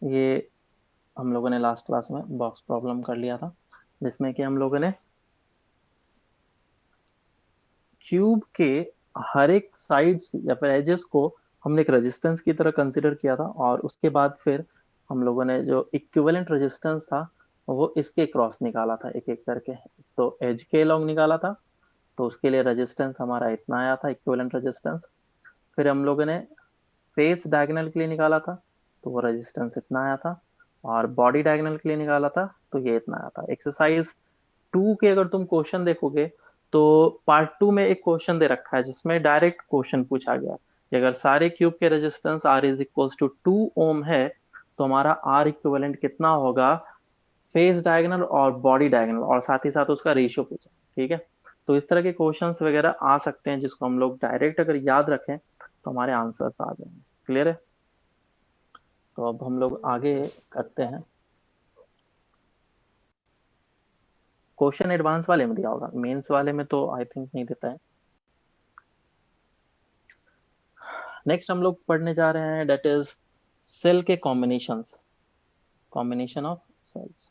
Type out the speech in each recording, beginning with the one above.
ये हम लोगों ने लास्ट क्लास में बॉक्स प्रॉब्लम कर लिया था, जिसमें कि हम लोगों ने क्यूब के हर एक साइड्स या फिर एजेस को हमने एक रेजिस्टेंस की तरह कंसिडर किया था, और उसके बाद फिर हम लोगों ने जो इक्विवेलेंट रेजिस्टेंस था वो इसके क्रॉस निकाला था एक एक करके। तो एज के लॉन्ग निकाला था, तो उसके लिए रेजिस्टेंस हमारा इतना आया था, इक्विवेलेंट रेजिस्टेंस। फिर हम लोगों ने फेस डायगोनल के लिए निकाला था, तो वो रेजिस्टेंस इतना आया था। और बॉडी डायगोनल के लिए निकाला था, तो ये इतना आया था। एक्सरसाइज 2 के अगर तुम क्वेश्चन देखोगे, तो पार्ट 2 में एक क्वेश्चन दे रखा है जिसमें डायरेक्ट क्वेश्चन पूछा गया कि अगर सारे क्यूब के resistance R is equals to 2 ohm है, तो हमारा R इक्विवेलेंट कितना होगा फेस डायगोनल और बॉडी डायगोनल, और साथ ही साथ उसका रेशियो पूछा। ठीक है, तो इस तरह के क्वेश्चंस वगैरह आ सकते हैं जिसको हम लोग डायरेक्ट अगर याद रखें तो हमारे आंसर्स आ जाएंगे। क्लियर है? तो अब हम लोग आगे करते हैं। क्वेश्चन एडवांस वाले में दिया होगा, मेंस वाले में तो आई थिंक नहीं देता है। नेक्स्ट हम लोग पढ़ने जा रहे हैं, डेट इज सेल के combinations, combination of cells,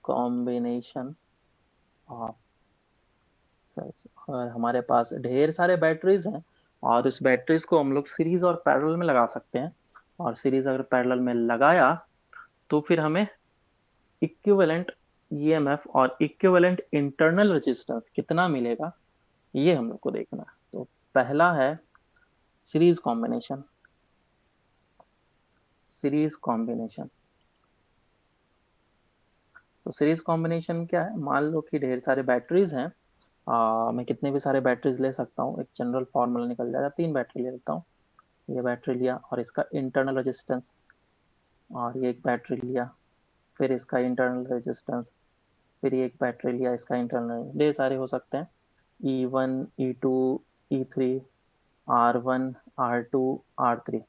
combination of cells. और हमारे पास ढेर सारे बैटरीज हैं, और इस बैटरीज को हम लोग सीरीज और पैरेलल में लगा सकते हैं। और सीरीज अगर पैरेलल में लगाया तो फिर हमें इक्विवेलेंट ईएमएफ और इक्विवेलेंट इंटरनल रेजिस्टेंस कितना मिलेगा, ये हम लोग को देखना है। तो पहला है सीरीज कॉम्बिनेशन। सीरीज कॉम्बिनेशन, तो सीरीज कॉम्बिनेशन क्या है? मान लो कि ढेर सारे बैटरीज हैं। मैं कितने भी सारे बैटरीज ले सकता हूँ, एक जनरल फॉर्मूला निकल जाएगा। 3 बैटरी ले लेता हूँ। ये बैटरी लिया और इसका इंटरनल रेजिस्टेंस, और ये एक बैटरी लिया, फिर इसका इंटरनल रेजिस्टेंस, फिर ये एक बैटरी लिया, इसका इंटरनल। ढेर सारे हो सकते हैं, E1, E2, E3, R1, R2, R3।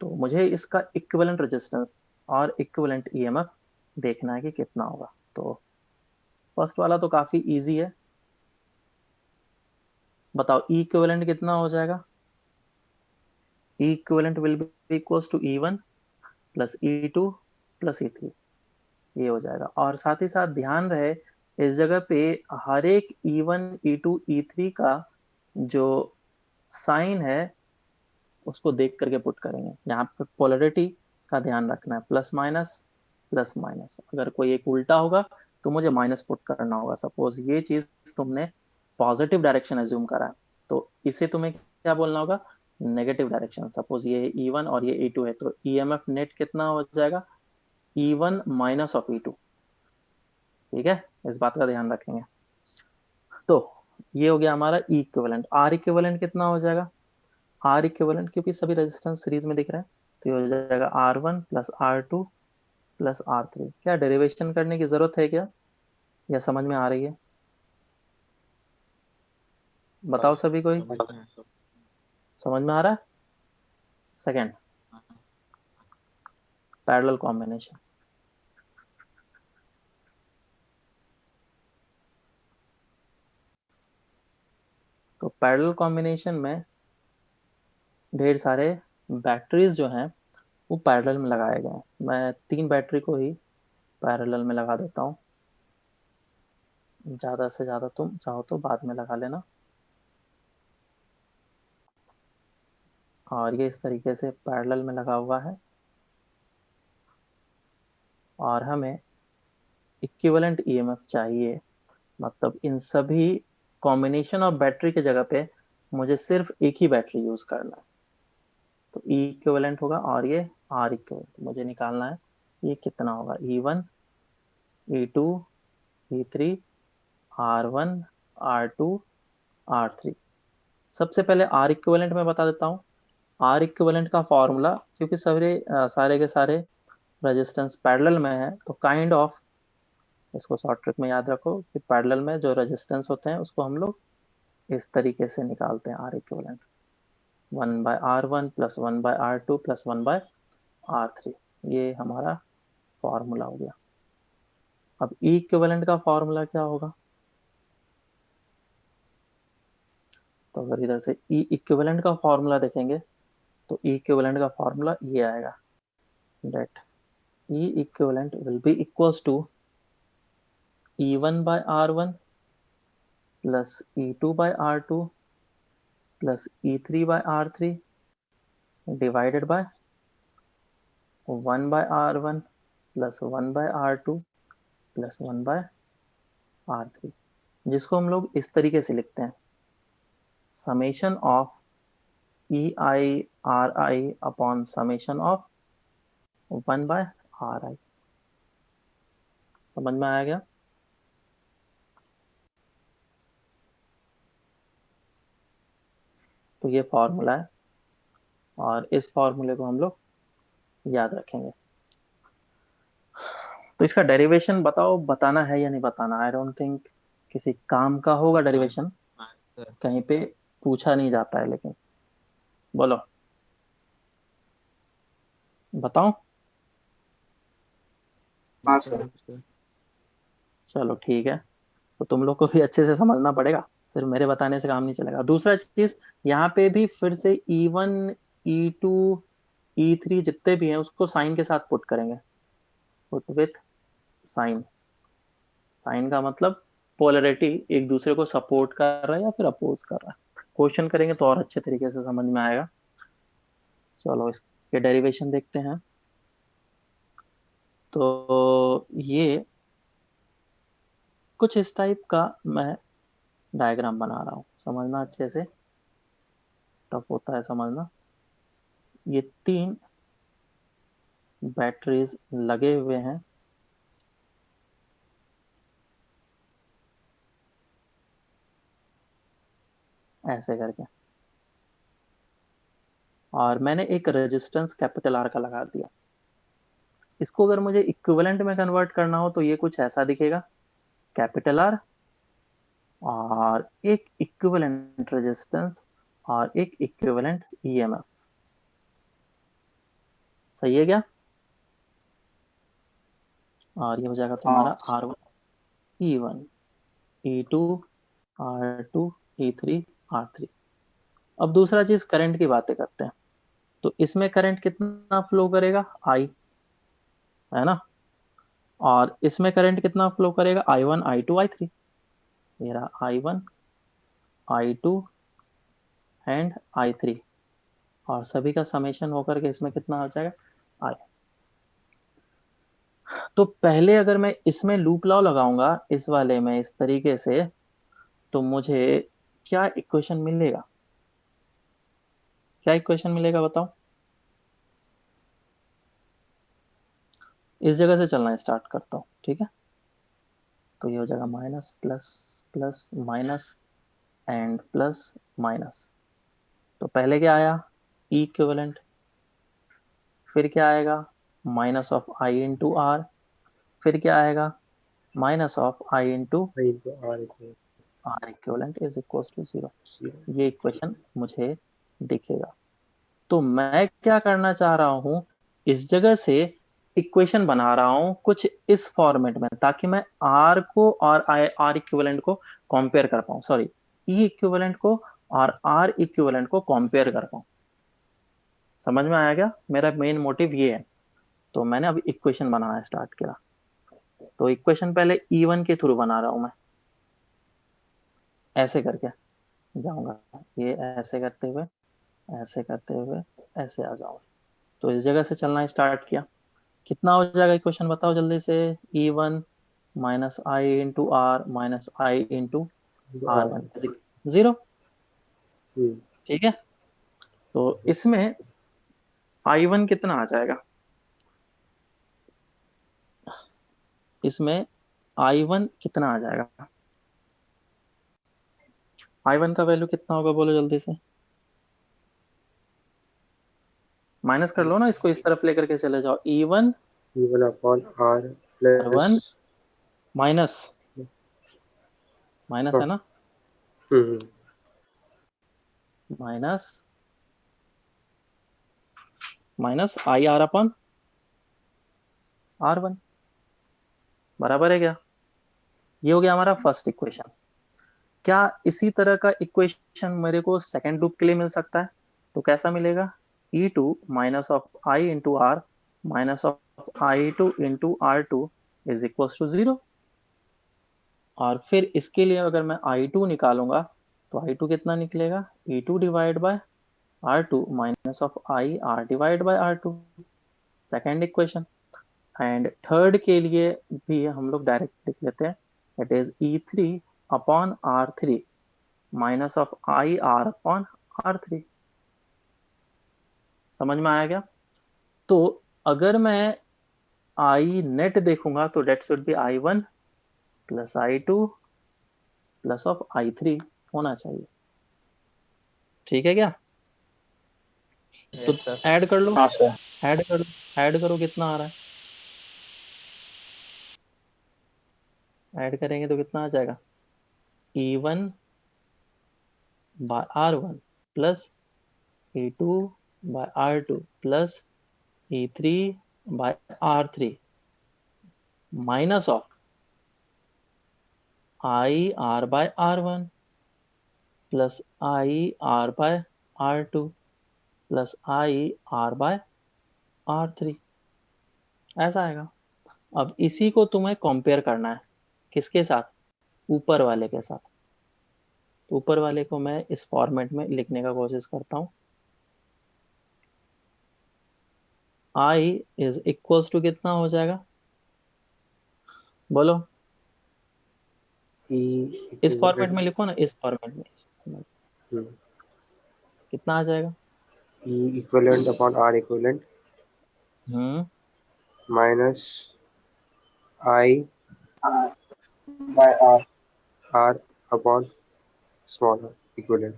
तो मुझे इसका इक्विवेलेंट रेजिस्टेंस और इक्विवेलेंट ईएमएफ देखना है कि कितना होगा। तो फर्स्ट वाला तो काफी इजी है। बताओ ई इक्विवेलेंट कितना हो जाएगा? E equivalent will be equals to E1 plus E2 plus E3, ये हो जाएगा। और साथ ही साथ ध्यान रहे, इस जगह पे हर एक E1, E2, E3 का जो साइन है उसको देख करके पुट करेंगे। यहाँ पे पोलरिटी का ध्यान रखना है, प्लस माइनस, प्लस माइनस। अगर कोई एक उल्टा होगा तो मुझे माइनस पुट करना होगा। सपोज ये चीज तुमने पॉजिटिव डायरेक्शन एज्यूम करा है, तो इसे तुम्हें क्या बोलना होगा? Negative direction. सपोज ये E1 और ये E2 है, तो ईएमएफ नेट कितना हो जाएगा? E1 minus of E2। ठीक है, इस बात का ध्यान रखेंगे। तो ये हो गया हमारा ई इक्विवेलेंट। आर इक्विवेलेंट कितना हो जाएगा? आर इक्विवेलेंट, क्योंकि सभी रेजिस्टेंस सीरीज में दिख रहे हैं, तो ये हो जाएगा R1 plus R2 plus R3। क्या डेरिवेशन करने की जरूरत है क्या, या समझ में आ रही है? बताओ सभी कोई, समझ में है सब। समझ में आ रहा है? Second, parallel combination. तो पैरेलल कॉम्बिनेशन में ढेर सारे बैटरीज जो हैं वो पैरेलल में लगाए गए हैं। मैं 3 बैटरी को ही पैरेलल में लगा देता हूँ। ज्यादा से ज्यादा तुम चाहो तो बाद में लगा लेना। और ये इस तरीके से पैरेलल में लगा हुआ है, और हमें इक्विवेलेंट ईएमएफ चाहिए। मतलब इन सभी कॉम्बिनेशन ऑफ बैटरी के जगह पे मुझे सिर्फ एक ही बैटरी यूज करना है। तो ई इक्विवेलेंट होगा, और ये आर इक्विवेलेंट मुझे निकालना है। ये कितना होगा? E1, E2, E3, R1, R2, R3। सबसे पहले आर इक्विवेलेंट में बता देता हूँ। आर इक्विवेलेंट का फॉर्मूला, क्योंकि सारे के सारे रेजिस्टेंस पैरेलल में है, तो काइंड ऑफ इसको शॉर्ट ट्रिक में याद रखो कि पैरेलल में जो रेजिस्टेंस होते हैं उसको हम लोग इस तरीके से निकालते हैं। Are equivalent 1/R1 plus 1/R2 plus 1/R3, ये हमारा फॉर्मूला हो गया। अब ई इक्विवेलेंट का फॉर्मूला क्या होगा? तो अगर इधर से ई इक्विवेलेंट का फॉर्मूला देखेंगे तो ई इक्विवेलेंट का फॉर्मूला ये आएगा, that E equivalent will be equals to E1 by R1 plus E2 by R2 plus E3 by R3 divided by 1 by R1 plus 1 by R2 plus 1 by R3, जिसको हम लोग इस तरीके से लिखते हैं, summation of E I R I upon summation of 1 by are आई। समझ में आया क्या? तो ये फॉर्मूला है और इस फॉर्मूले को हम लोग याद रखेंगे। तो इसका डेरिवेशन बताओ, बताना है या नहीं बताना? आई डोंट थिंक किसी काम का होगा डेरिवेशन, कहीं पे पूछा नहीं जाता है, लेकिन बोलो बताओ। हाँ सर। चलो ठीक है, तो तुम लोग को भी अच्छे से समझना पड़ेगा, सिर्फ मेरे बताने से काम नहीं चलेगा। दूसरा चीज, यहाँ पे भी फिर से E1 E2 E3 जितने भी हैं उसको साइन के साथ पुट करेंगे, पुट विथ साइन। साइन का मतलब पोलरिटी, एक दूसरे को सपोर्ट कर रहा है या फिर अपोज कर रहा है। क्वेश्चन करेंगे तो और अच्छे तरीके से समझ में आएगा। चलो इसके डेरिवेशन देखते हैं। तो ये कुछ इस टाइप का मैं डायग्राम बना रहा हूँ, समझना अच्छे से, टफ होता है समझना। ये 3 बैटरीज लगे हुए हैं, ऐसे करके, और मैंने एक रेजिस्टेंस कैपिटल आर का लगा दिया। इसको अगर मुझे इक्विवेलेंट में कन्वर्ट करना हो तो ये कुछ ऐसा दिखेगा, कैपिटल आर और एक इक्विवेलेंट रेजिस्टेंस और एक इक्विवेलेंट ईएमएफ। सही है क्या? और ये हो जाएगा तुम्हारा हाँ R1 E1 E2 R2 E3 R3। अब दूसरा चीज करंट की बातें करते हैं। तो इसमें करंट कितना फ्लो करेगा? I, है ना? और इसमें करंट कितना फ्लो करेगा? I1 I2 I3। मेरा I1 I2 एंड I3, और सभी का समेशन होकर के इसमें कितना हो जाएगा? I। तो पहले अगर मैं इसमें लूप लॉ लगाऊंगा इस वाले में इस तरीके से, तो मुझे क्या इक्वेशन मिलेगा? क्या इक्वेशन मिलेगा बताओ? इस जगह से चलना स्टार्ट करता हूँ, ठीक है? तो ये हो जाएगा minus plus plus minus and plus minus. तो पहले क्या आया? E equivalent. फिर क्या आएगा? Minus of I into R. फिर क्या आएगा? माइनस ऑफ आई इंटू वही तो और इतनी R equivalent is equal to 0। चीज़ें। ये इक्वेशन मुझे दिखेगा। तो मैं क्या करना चाह रहा हूं, इस जगह से इक्वेशन बना रहा हूं कुछ इस फॉर्मेट में, ताकि मैं आर को और आर इक्विवेलेंट को कंपेयर कर पाऊं, सॉरी, ई इक्विवेलेंट को और आर इक्विवेलेंट को कंपेयर कर पाऊं। समझ में आया क्या? मेरा मेन मोटिव ये है। तो मैंने अभी इक्वेशन बनाना स्टार्ट किया। तो इक्वेशन पहले E1 के थ्रू बना रहा हूं मैं, ऐसे करके जाऊंगा, ये ऐसे करते हुए, ऐसे करते हुए, ऐसे आ जाऊंगा। तो इस जगह से चलना स्टार्ट किया। कितना हो जाएगा इक्वेशन बताओ जल्दी से? E1 minus I into R minus I into R और वन 0। हम्म, ठीक है, तो yes। इसमें I1 कितना आ जाएगा? इसमें I1 कितना आ जाएगा? I1 का वैल्यू कितना होगा बोलो जल्दी से? माइनस कर लो ना, इसको इस तरफ लेकर के चले जाओ। E1 ये वाला upon R plus R1 minus, minus हाँ। है ना, hmm, minus minus I R upon R1, बराबर है क्या? ये हो गया हमारा फर्स्ट इक्वेशन। क्या इसी तरह का इक्वेशन मेरे को सेकेंड लूप के लिए मिल सकता है? तो कैसा मिलेगा? E two minus of I into R minus of I two into R two is equal to zero. और फिर इसके लिए अगर मैं आई टू निकालूंगा तो आई टू कितना निकलेगा? E two divide by R two minus of I R divide by R two, second equation. And third के लिए भी हम लोग डायरेक्ट लिख लेते हैं, it is E three upon R three minus of I R upon R three. समझ में आया क्या? तो अगर मैं आई नेट देखूंगा तो that should be I one plus I two plus of I three होना चाहिए। ठीक है क्या? तो यस सर। ऐड कर लो, हाँ सर। ऐड करो, ऐड करो कितना आ रहा है? ऐड करेंगे तो कितना आ जाएगा? E one by R one plus E two by R two plus E three by R three minus of I R by R one plus I R by R two plus I R by R three. ऐसा आएगा। अब इसी को तुम्हें compare करना है किसके साथ? ऊपर वाले के साथ। तो ऊपर वाले को मैं इस फॉर्मेट में लिखने का कोशिश करता हूँ। आई इज इक्वल्स टू कितना हो जाएगा? बोलो। ई इस फॉर्मेट इक्विवेलेंट। में लिखो ना, इस फॉर्मेट में, इस फॉर्मेट में। कितना आ जाएगा? E equivalent upon R equivalent hmm. Minus I by R. R upon small equivalent.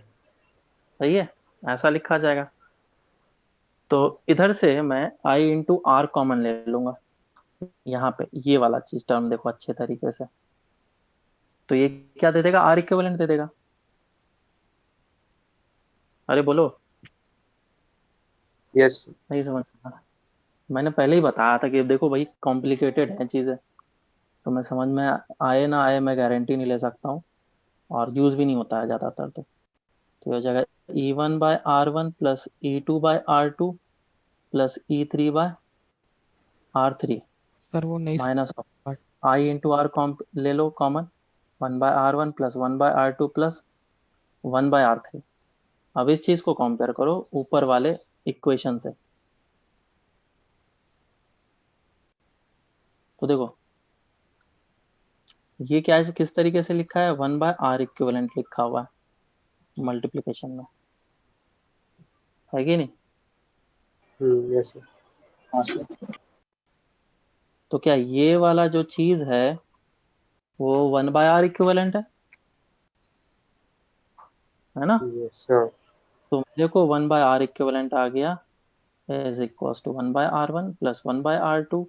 सही है, ऐसा लिखा जाएगा। तो इधर से मैं आई इंटू आर कॉमन ले लूंगा। यहाँ पे ये वाला चीज टर्म देखो अच्छे तरीके से। तो ये क्या दे देगा? आर इक्विवेलेंट दे देगा। अरे बोलो। यस। नहीं समझ में आ रहा? मैंने पहले ही बताया था कि देखो भाई कॉम्प्लिकेटेड है चीजें। तो मैं समझ में आए ना आए मैं गारंटी नहीं ले सकता हूँ, और यूज भी नहीं होता है ज्यादातर। तो ये हो जाएगा E one by R one plus E two by R two plus E three by R three sir वो नहीं minus of part. I into R कॉम ले लो common, one by R one plus one by R two plus one by R three. अब इस चीज को compare करो ऊपर वाले इक्वेशन से। तो देखो ये क्या है, किस तरीके से लिखा है? वन बाय आर इक्विवेलेंट लिखा हुआ है मल्टीप्लीकेशन में, है कि नहीं? Yes sir. हाँ सर। तो क्या ये वाला जो चीज है वो वन बाय आर इक्विवेलेंट है ना? Yes sir. तो मेरे को वन बाय आर इक्विवेलेंट आ गया is equal to one by R one plus one by R two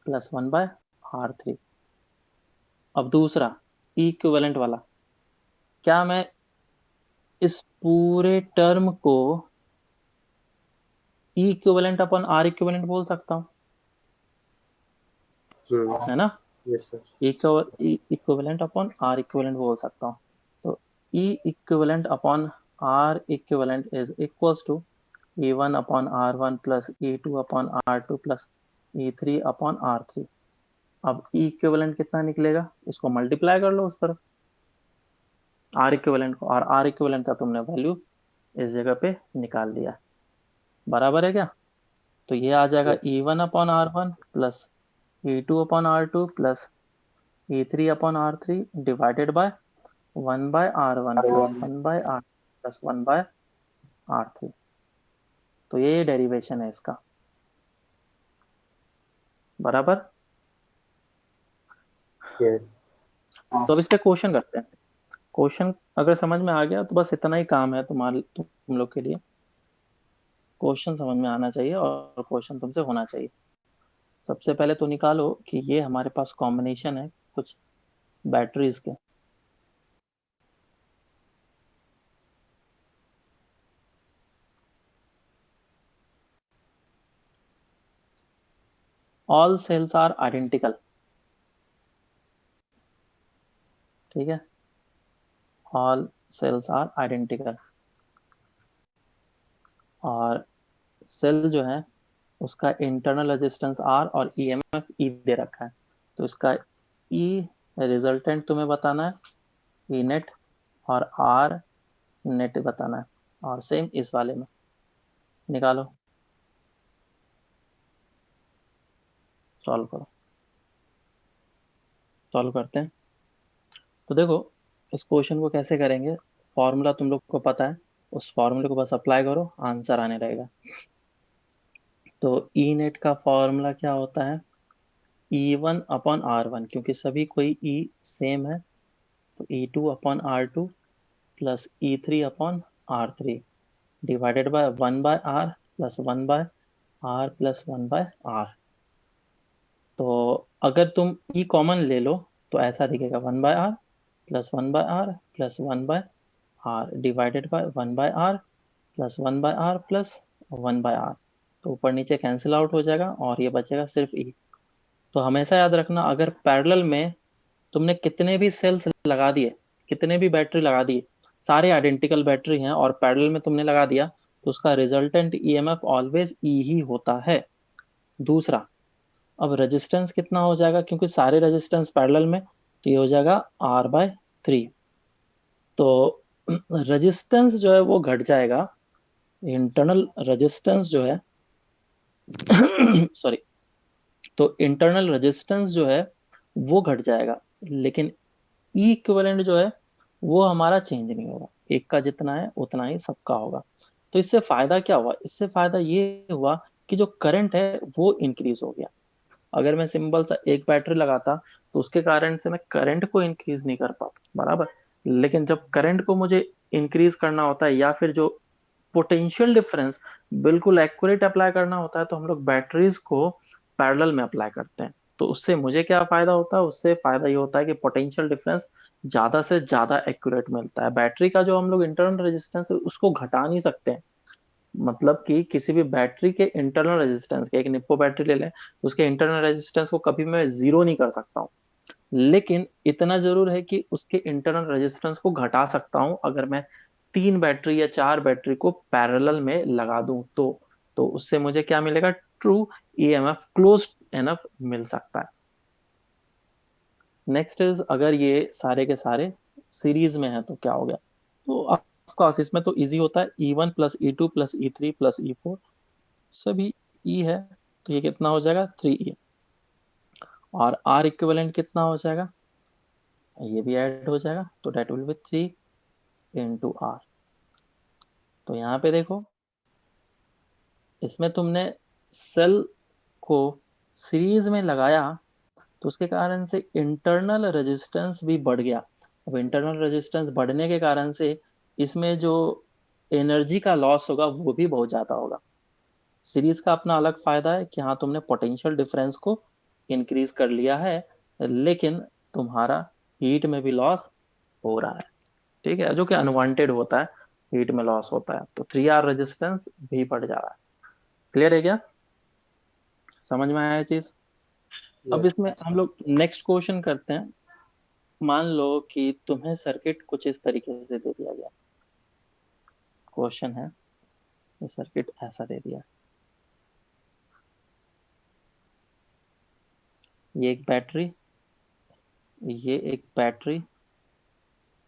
plus one by R three. अब दूसरा ई इक्विवेलेंट वाला, क्या मैं इस पूरे टर्म को E equivalent upon R equivalent बोल सकता हूँ? है ना? Yes sir. Equivalent upon R equivalent बोल सकता हूँ। तो E equivalent upon R equivalent is equals to E one upon R one plus E two upon R two plus E three upon R three. अब E equivalent कितना निकलेगा? इसको multiply कर लो उस तरफ, आर इक्विवेलेंट को, और आर इक्विवेलेंट का तुमने वैल्यू इस जगह पे निकाल दिया। बराबर है क्या? तो ये आ जाएगा yes. E one upon R one plus E two upon R two plus E three upon R three divided by one by R one plus one by R plus one by R three. तो ये derivation है इसका। बराबर। Yes. तो अब इस पे question करते हैं। क्वेश्चन अगर समझ में आ गया तो बस इतना ही काम है तुम्हारे, तुम लोग के लिए। क्वेश्चन समझ में आना चाहिए और क्वेश्चन तुमसे होना चाहिए। सबसे पहले तो निकालो कि ये हमारे पास कॉम्बिनेशन है कुछ बैटरीज के। All cells are identical. ठीक है, ऑल सेल्स आर आइडेंटिकल, और सेल जो है उसका इंटरनल रेजिस्टेंस आर और ईएमएफ ई दे रखा है, तो इसका ई रिजल्टेंट तुम्हें बताना है, ई नेट, और आर नेट बताना है, और सेम इस वाले में निकालो, सॉल्व करो, सॉल्व करते हैं। तो देखो इस क्वेश्चन को कैसे करेंगे, फॉर्मूला तुम लोग को पता है, उस फॉर्मूले को बस अप्लाई करो, आंसर आने रहेगा। तो ई नेट का फॉर्मूला क्या होता है, E1/R1, क्योंकि सभी कोई ई सेम है, तो E2/R2 plus E3/R3 divided by 1/R plus 1/R plus 1/R। तो अगर तुम ई कॉमन ले लो तो ऐसा दिखेगा 1/R plus 1/R plus 1/R divided by 1/R plus 1/R plus 1/R। तो ऊपर नीचे कैंसिल आउट हो जाएगा और ये बचेगा सिर्फ ई। तो हमेशा याद रखना, अगर पैरेलल में तुमने कितने भी सेल्स लगा दिए, कितने भी बैटरी लगा दिए, सारे आइडेंटिकल बैटरी हैं और पैरेलल में तुमने लगा दिया, तो उसका रिजल्टेंट ईएमएफ ऑलवेज ई ही होता है। दूसरा, अब रेजिस्टेंस कितना हो जाएगा, क्योंकि सारे रेजिस्टेंस पैरेलल में, तो ये हो जाएगा R/3। तो रेजिस्टेंस जो है वो घट जाएगा, इंटरनल रेजिस्टेंस जो है सॉरी, तो इंटरनल रेजिस्टेंस जो है वो घट जाएगा, लेकिन ई इक्विवेलेंट जो है वो हमारा चेंज नहीं होगा, एक का जितना है उतना ही सबका होगा। तो इससे फायदा क्या हुआ, इससे फायदा ये हुआ कि जो करंट है वो इंक्रीज हो गया। अगर मैं सिंपल सा एक बैटरी लगाता तो उसके कारण से मैं करंट को इंक्रीज नहीं कर पाता, बराबर। लेकिन जब करंट को मुझे इंक्रीज करना होता है या फिर जो पोटेंशियल डिफरेंस बिल्कुल एक्यूरेट अप्लाई करना होता है, तो हम लोग बैटरीज को पैरेलल में अप्लाई करते हैं। तो उससे मुझे क्या फायदा होता है, उससे फायदा ये होता है कि पोटेंशियल डिफरेंस ज्यादा से ज्यादा एक्यूरेट मिलता है। बैटरी का जो हम लोग इंटरनल रेजिस्टेंस है उसको घटा नहीं सकते हैं, मतलब कि किसी भी बैटरी के इंटरनल रेजिस्टेंस के, एक निप्पो बैटरी ले लें, उसके इंटरनल रेजिस्टेंस को कभी मैं जीरो नहीं कर सकता हूँ, लेकिन इतना जरूर है कि उसके इंटरनल रेजिस्टेंस को घटा सकता हूँ अगर मैं 3 बैटरी या 4 बैटरी को पैरेलल में लगा दूं तो उससे मुझे क्या मिलेगा, ट्रू ईएमएफ क्लोज एनफ मिल सकता है। नेक्स्ट इज, अगर ये सारे के सारे सीरीज में है तो क्या हो गया, तो ऑफकोर्स इसमें तो इजी होता है, E1 + E2 + E3 + E4 सभी ई है, तो ये कितना हो जाएगा 3E। और आर इक्विवेलेंट कितना हो जाएगा, ये भी ऐड हो जाएगा, तो डेट विल बी 3 × R। तो यहाँ पे देखो, इसमें तुमने सेल को सीरीज में लगाया, तो उसके कारण से इंटरनल रेजिस्टेंस भी बढ़ गया। अब इंटरनल रेजिस्टेंस बढ़ने के कारण से इसमें जो एनर्जी का लॉस होगा वो भी बहुत ज्यादा होगा। सीरीज का अपना अलग फायदा है कि हाँ तुमने पोटेंशियल डिफरेंस को इंक्रीज कर लिया है, लेकिन तुम्हारा हीट में भी लॉस हो रहा है, ठीक है, जो कि अनवांटेड होता है, हीट में लॉस होता है, तो 3R रेजिस्टेंस भी बढ़ जा रहा है। क्लियर है क्या, समझ में आया ये चीज। अब यस इसमें हम लोग नेक्स्ट क्वेश्चन करते हैं। मान लो कि तुम्हें सर्किट कुछ इस तरीके से दे दिया गया, क्वेश्चन है, ये सर्किट ऐसा दे दिया, ये एक बैटरी, ये एक बैटरी,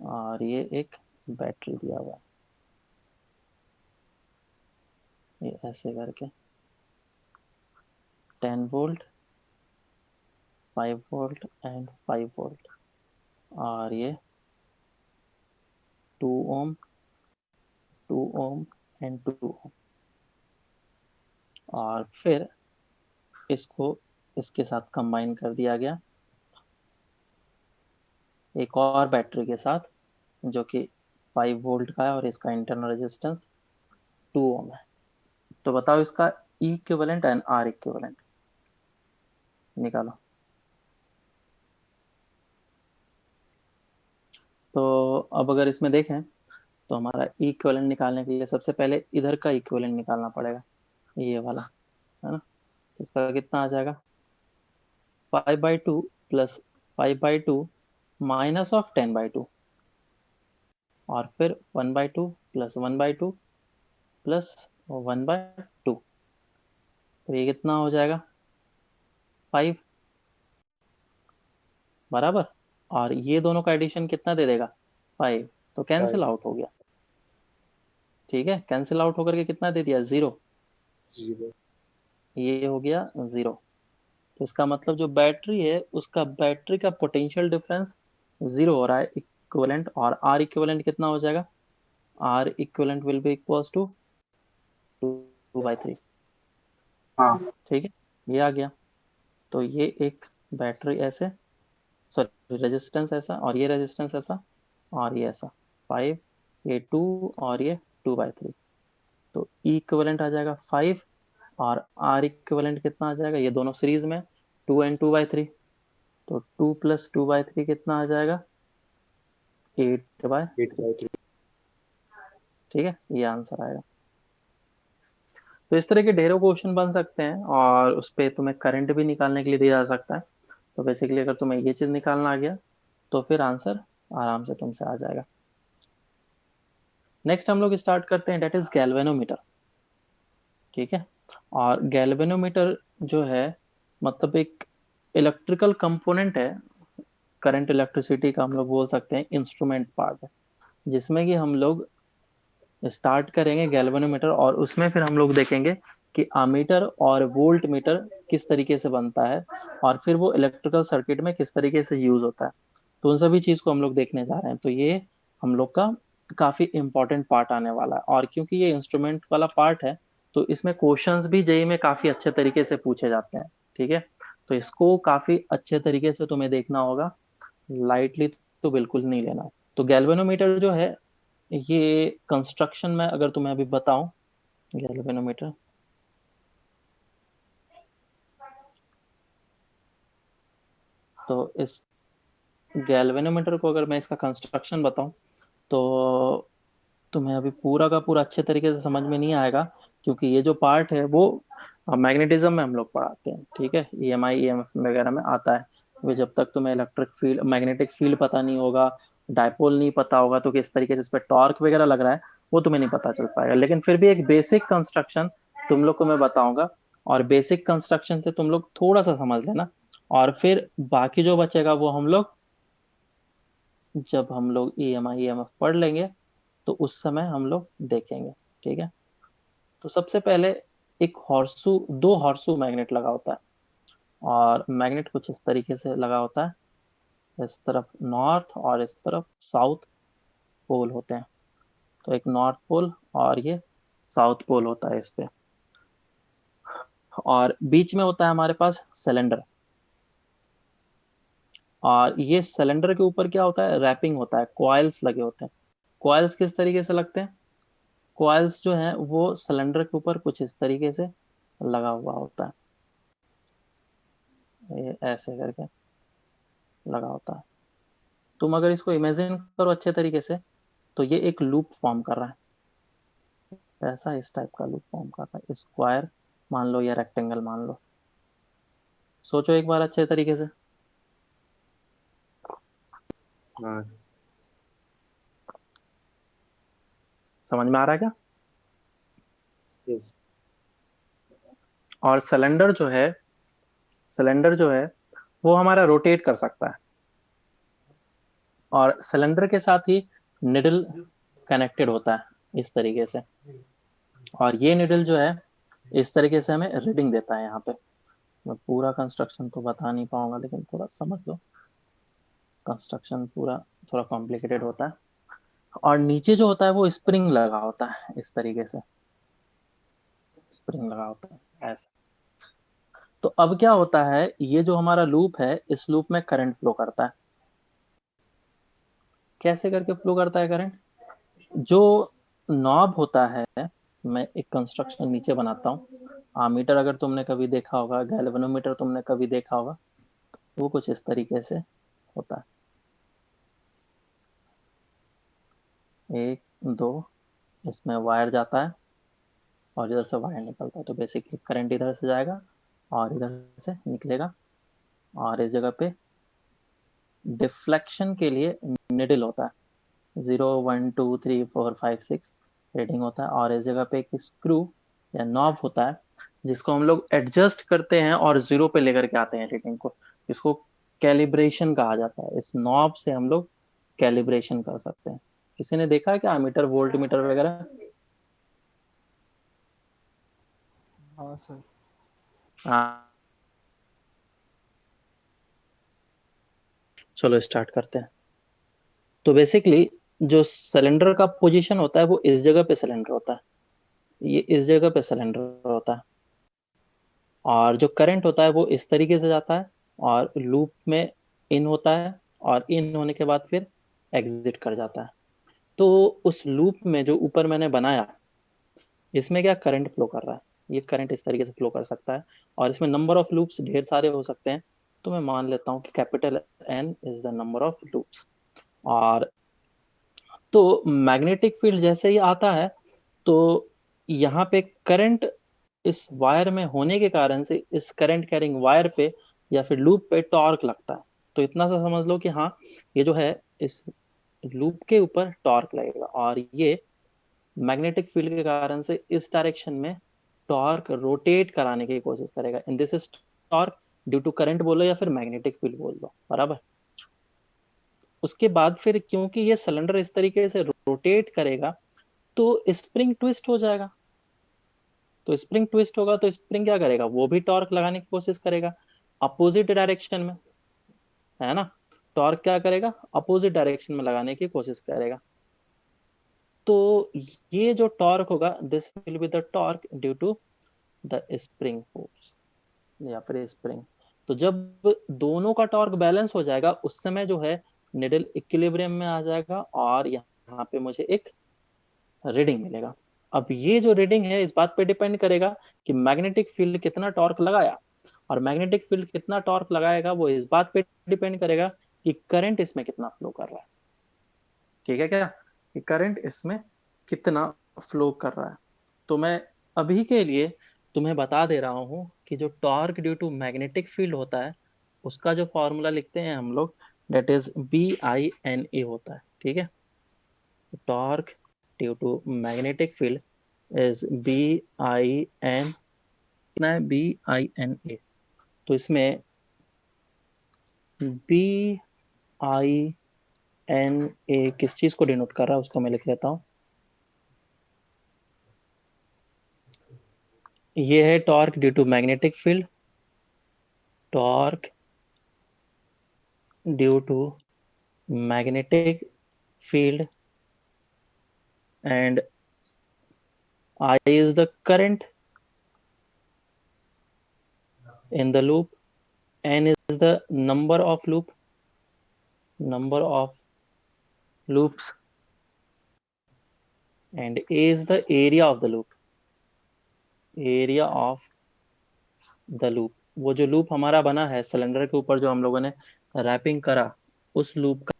और ये एक बैटरी दिया हुआ है, ये ऐसे करके 10 वोल्ट, 5 वोल्ट एंड 5 वोल्ट, और ये 2 ओम, 2 ओम एंड 2 ओम, और फिर इसको इसके साथ कंबाइन कर दिया गया एक और बैटरी के साथ, जो कि 5 वोल्ट का है और इसका इंटरनल रेजिस्टेंस 2 ओम है। तो बताओ इसका ई इक्विवेलेंट एंड आर इक्विवेलेंट निकालो। तो अब अगर इसमें देखें तो हमारा ई इक्विवेलेंट निकालने के लिए सबसे पहले इधर का इक्विवेलेंट निकालना पड़ेगा, ये वाला, है ना। तो इसका कितना आ जाएगा, 5/2 + 5/2 - of 10/2, और फिर 1/2 प्लस 1/2 प्लस 1/2, तो ये कितना हो जाएगा 5 बराबर। और ये दोनों का एडिशन कितना दे देगा 5, तो कैंसिल 5 आउट हो गया। ठीक है, कैंसिल आउट होकर के कितना दे दिया 0, 0 ये हो गया 0। तो इसका मतलब जो बैटरी है उसका बैटरी का पोटेंशियल डिफरेंस 0 हो रहा है इक्विवेलेंट, और आर इक्विवेलेंट कितना हो जाएगा, R equivalent will be equals to 2/3। हाँ ठीक है, ये आ गया। तो ये एक बैटरी ऐसे, सॉरी रेजिस्टेंस ऐसा, और ये रेजिस्टेंस ऐसा, और ये ऐसा 5, ये 2 और ये 2/3। तो ई इक्विवेलेंट आ जाएगा 5, और आर इक्विवेलेंट कितना आ जाएगा, ये दोनों सीरीज में 2 एंड 2/3, तो 2 प्लस 2/3 कितना आ जाएगा 8/3। 8/3। ठीक है, ये आंसर आएगा। तो इस तरह के ढेरों क्वेश्चन बन सकते हैं, और उस पे तुम्हें करंट भी निकालने के लिए दिया जा सकता है। तो बेसिकली अगर तुम्हें ये चीज निकालना आ गया तो फिर आंसर आराम से तुमसे आ जाएगा। नेक्स्ट हम लोग स्टार्ट करते हैं, डेट इज गैल्वेनोमीटर। ठीक है, और गैल्वेनोमीटर जो है मतलब एक इलेक्ट्रिकल कंपोनेंट है, करंट इलेक्ट्रिसिटी का हम लोग बोल सकते हैं इंस्ट्रूमेंट पार्ट है, जिसमें कि हम लोग स्टार्ट करेंगे गैल्वेनोमीटर, और उसमें फिर हम लोग देखेंगे कि आमीटर और वोल्ट मीटर किस तरीके से बनता है, और फिर वो इलेक्ट्रिकल सर्किट में किस तरीके से यूज होता है। तो उन सभी चीज को हम लोग देखने जा रहे हैं। तो ये हम लोग का काफी इंपॉर्टेंट पार्ट आने वाला है, और क्योंकि ये इंस्ट्रूमेंट वाला पार्ट है तो इसमें क्वेश्चंस भी जेई में काफी अच्छे तरीके से पूछे जाते हैं। ठीक है, तो इसको काफी अच्छे तरीके से तुम्हें देखना होगा, लाइटली तो बिल्कुल नहीं लेना। तो गैल्वेनोमीटर जो है, ये कंस्ट्रक्शन में अगर तुम्हें अभी बताऊं, गैल्वेनोमीटर, तो इस गैल्वेनोमीटर को अगर मैं इसका कंस्ट्रक्शन बताऊं तो तुम्हें अभी पूरा का पूरा अच्छे तरीके से समझ में नहीं आएगा, क्योंकि ये जो पार्ट है वो मैग्नेटिज्म में हम लोग पढ़ाते हैं। ठीक है, ईएमआई ईएमएफ वगैरह में आता है। वो जब तक तुम्हें इलेक्ट्रिक फील्ड मैग्नेटिक फील्ड पता नहीं होगा, डायपोल नहीं पता होगा, तो किस तरीके से इस पर टॉर्क वगैरह लग रहा है वो तुम्हें नहीं पता चल पाएगा। लेकिन फिर भी एक बेसिक कंस्ट्रक्शन तुम लोग को मैं बताऊंगा, और बेसिक कंस्ट्रक्शन से तुम लोग थोड़ा सा समझ लेना, और फिर बाकी जो बचेगा वो हम लोग जब हम लोग ईएमआई ईएमएफ पढ़ लेंगे तो उस समय हम लोग देखेंगे। ठीक है, तो सबसे पहले एक हॉर्सू, दो हॉर्सू मैग्नेट लगा होता है, और मैग्नेट कुछ इस तरीके से लगा होता है, इस तरफ नॉर्थ और इस तरफ साउथ पोल होते हैं। तो एक नॉर्थ पोल और ये साउथ पोल होता है इस पे, और बीच में होता है हमारे पास सिलेंडर, और ये सिलेंडर के ऊपर क्या होता है, रैपिंग होता है, कॉइल्स लगे होते हैं। कॉइल्स किस तरीके से लगते हैं, कॉइल्स जो है वो सिलेंडर के ऊपर कुछ इस तरीके से लगा हुआ होता है, ये ऐसे करके लगा होता है। तुम अगर इसको इमेजिन करो अच्छे तरीके से, तो ये एक लूप फॉर्म कर रहा है, ऐसा इस टाइप का लूप फॉर्म कर रहा है, स्क्वायर मान लो या रेक्टेंगल मान लो। सोचो एक बार अच्छे तरीके से, हाँ। समझ में आ रहा है क्या। यस। और सिलेंडर जो है वो हमारा रोटेट कर सकता है, और सिलेंडर के साथ ही निडल कनेक्टेड होता है इस तरीके से, और ये निडल जो है इस तरीके से हमें रीडिंग देता है यहाँ पे। मैं पूरा कंस्ट्रक्शन तो बता नहीं पाऊंगा, लेकिन थोड़ा समझ लो, कंस्ट्रक्शन पूरा थोड़ा कॉम्प्लिकेटेड होता है। और नीचे जो होता है वो स्प्रिंग लगा होता है इस तरीके से, स्प्रिंग लगा होता है ऐसा। तो अब क्या होता है, ये जो हमारा लूप है इस लूप में करंट फ्लो करता है। कैसे करके फ्लो करता है करंट, जो नॉब होता है, मैं एक कंस्ट्रक्शन नीचे बनाता हूँ। आमीटर अगर तुमने कभी देखा होगा, गैल्वेनोमीटर तुमने कभी देखा होगा, वो कुछ इस तरीके से होता है, एक दो, इसमें वायर जाता है और इधर से वायर निकलता है। तो बेसिकली करंट इधर से जाएगा और इधर से निकलेगा, और इस जगह पे डिफ्लेक्शन के लिए निडल होता है। 0 1 2 3 4 5 6 रीडिंग होता है, और इस जगह पे एक स्क्रू या नॉब होता है जिसको हम लोग एडजस्ट करते हैं और जीरो पे लेकर के आते हैं रीडिंग को। इसको कैलिब्रेशन कहा जाता है। इस नॉब से हम लोग कैलिब्रेशन कर सकते हैं। किसी ने देखा है क्या मीटर वोल्ट मीटर वगैरह? हाँ सर। हाँ, चलो स्टार्ट करते हैं। तो बेसिकली जो सिलेंडर का पोजीशन होता है वो इस जगह पे सिलेंडर होता है, ये इस जगह पे सिलेंडर होता है, और जो करंट होता है वो इस तरीके से जाता है और लूप में इन होता है, और इन होने के बाद फिर एग्जिट कर जाता है। तो उस लूप में जो ऊपर मैंने बनाया, इसमें क्या करंट फ्लो कर रहा है, ये करंट इस तरीके से फ्लो कर सकता है, और इसमें नंबर ऑफ लूप्स ढेर सारे हो सकते हैं। तो मैं मान लेता हूँ कि capital N is the number of loops. और तो मैग्नेटिक फील्ड जैसे ही आता है, तो यहाँ पे करंट इस वायर में होने के कारण से इस करंट कैरिंग वायर पे या फिर लूप पे टॉर्क लगता है। तो इतना सा समझ लो कि हाँ, ये जो है इस लूप के ऊपर टॉर्क लगेगा, और ये मैग्नेटिक फील्ड के कारण से इस डायरेक्शन में टॉर्क रोटेट कराने की कोशिश करेगा। In this is torque due to current बोलो या फिर मैग्नेटिक फील्ड बोल दो, बराबर। उसके बाद फिर क्योंकि ये सिलेंडर इस तरीके से रोटेट करेगा, तो स्प्रिंग ट्विस्ट हो जाएगा। तो स्प्रिंग ट्विस्ट होगा तो स्प्रिंग क्या करेगा, वो भी टॉर्क लगाने की कोशिश करेगा अपोजिट डायरेक्शन में, है ना। टॉर्क क्या करेगा, अपोजिट डायरेक्शन में लगाने की कोशिश करेगा। तो ये जो टॉर्क होगा, this will be the torque due to the spring force या फिर स्प्रिंग। तो जब दोनों का टॉर्क बैलेंस हो जाएगा, उस समय जो है निडल इक्विलिब्रियम में आ जाएगा, और यहाँ पे मुझे एक रीडिंग मिलेगा। अब ये जो रीडिंग है इस बात पे डिपेंड करेगा कि मैग्नेटिक फील्ड कितना टॉर्क लगाया, और मैग्नेटिक फील्ड कितना टॉर्क लगाएगा वो इस बात पे डिपेंड करेगा कि करंट इसमें कितना फ्लो कर रहा है। ठीक है क्या, कि करंट इसमें कितना फ्लो कर रहा है। तो मैं अभी के लिए तुम्हें बता दे रहा हूं कि जो torque due to magnetic field होता है, उसका जो फॉर्मूला लिखते हैं हम लोग, डेट इज BINA होता है। ठीक है, torque due to magnetic field is BIN, कितना है, BINA। तो इसमें BINA किस चीज को डिनोट कर रहा है उसको मैं लिख लेता हूँ। ये है torque due to magnetic field, torque due to magnetic field, and I is the current in the loop, N is the number of loops, and A is the area of the loop, area of the loop। वो जो loop हमारा बना है cylinder के ऊपर, जो हम लोगों ने रैपिंग करा, उस लूप का।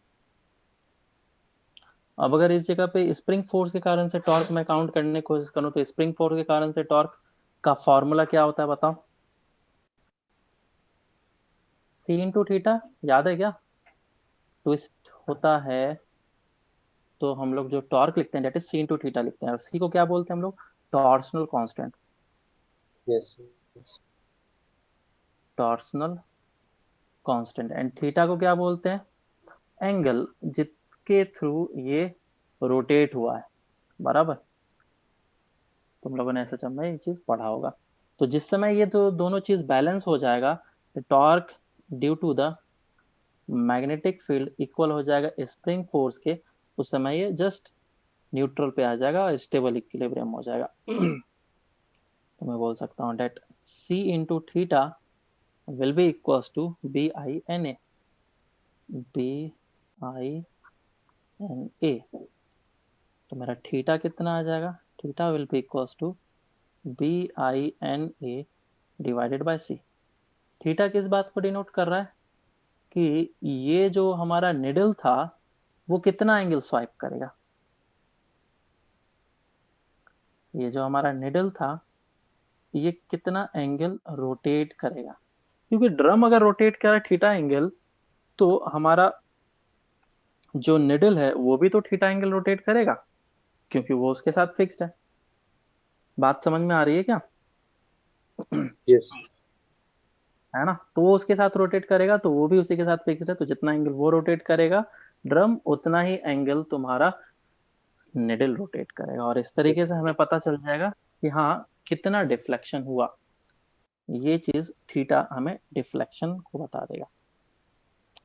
अब अगर इस जगह पे स्प्रिंग फोर्स के कारण से टॉर्क मैं काउंट करने की कोशिश करूं, तो स्प्रिंग फोर्स के कारण से टॉर्क का फॉर्मूला क्या होता है बताओ? C × थीटा, याद है क्या? ट्विस्ट होता है तो हम लोग जो टॉर्क लिखते हैं, डेट इज C × थीटा लिखते हैं, और सी को क्या बोलते हैं हम लोग? Torsional constant. Yes. Torsional constant. And theta को क्या बोलते हैं? एंगल जिसके थ्रू ये रोटेट हुआ है, बराबर। तुम लोगों ने ऐसा चल ये चीज पढ़ा होगा। तो जिस समय ये तो दोनों चीज बैलेंस हो जाएगा, torque due to the magnetic field equal हो जाएगा स्प्रिंग फोर्स के, उस समय ये जस्ट न्यूट्रल पे आ जाएगा और स्टेबल इक्विलिब्रियम हो जाएगा। तो मैं बोल सकता हूँ that C × theta will be equals to BINA, BINA। तो मेरा थीटा कितना आ जाएगा? Theta will be equals to BINA divided by C। Theta किस बात को डिनोट कर रहा है, कि ये जो हमारा निडल था वो कितना एंगल स्वाइप करेगा। ये जो हमारा निडल था ये कितना एंगल रोटेट करेगा, क्योंकि ड्रम अगर रोटेट करे थीटा एंगल, तो हमारा जो निडल है वो भी तो थीटा एंगल रोटेट करेगा, क्योंकि वो उसके साथ फिक्स्ड है। बात समझ में आ रही है क्या? यस। है ना? तो वो उसके साथ रोटेट करेगा, तो वो भी उसी के साथ फिक्स्ड है, तो जितना एंगल वो रोटेट करेगा ड्रम, उतना ही एंगल तुम्हारा निडल रोटेट करेगा। और इस तरीके से हमें पता चल जाएगा कि हाँ, कितना डिफ्लेक्शन हुआ। ये चीज थीटा हमें डिफ्लेक्शन को बता देगा।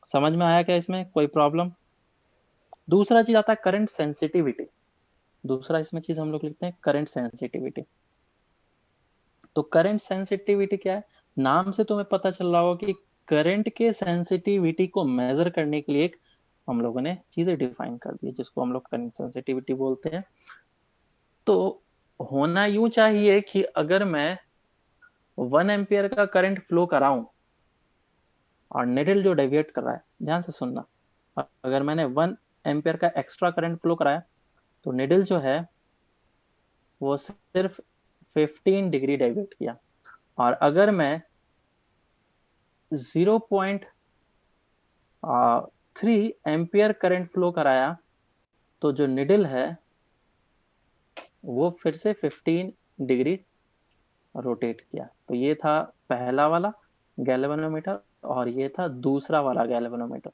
समझ में आया क्या? इसमें कोई प्रॉब्लम? दूसरा चीज आता है करंट सेंसिटिविटी। दूसरा इसमें चीज हम लोग लिखते हैं करंट सेंसिटिविटी। तो करंट सेंसिटिविटी क्या है? नाम से तुम्हें पता चल रहा होगा कि करंट के सेंसिटिविटी को मेजर करने के लिए एक हम लोगों ने चीजें डिफाइन कर दी, जिसको हम लोग करंट सेंसिटिविटी बोलते हैं। तो होना यूं चाहिए कि अगर मैं 1 एम्पियर का करंट फ्लो कराऊं और निडल जो डेविएट कर रहा है, ध्यान से सुनना, अगर मैंने 1 एम्पियर का एक्स्ट्रा करंट फ्लो कराया, तो निडल जो है वो सिर्फ 15 डिग्री डेविएट किया। और अगर मैं 0.3 एम्पियर करंट फ्लो कराया, तो जो निडल है वो फिर से 15 डिग्री रोटेट किया। तो ये था पहला वाला गैल्वेनोमीटर, और ये था दूसरा वाला गैल्वेनोमीटर।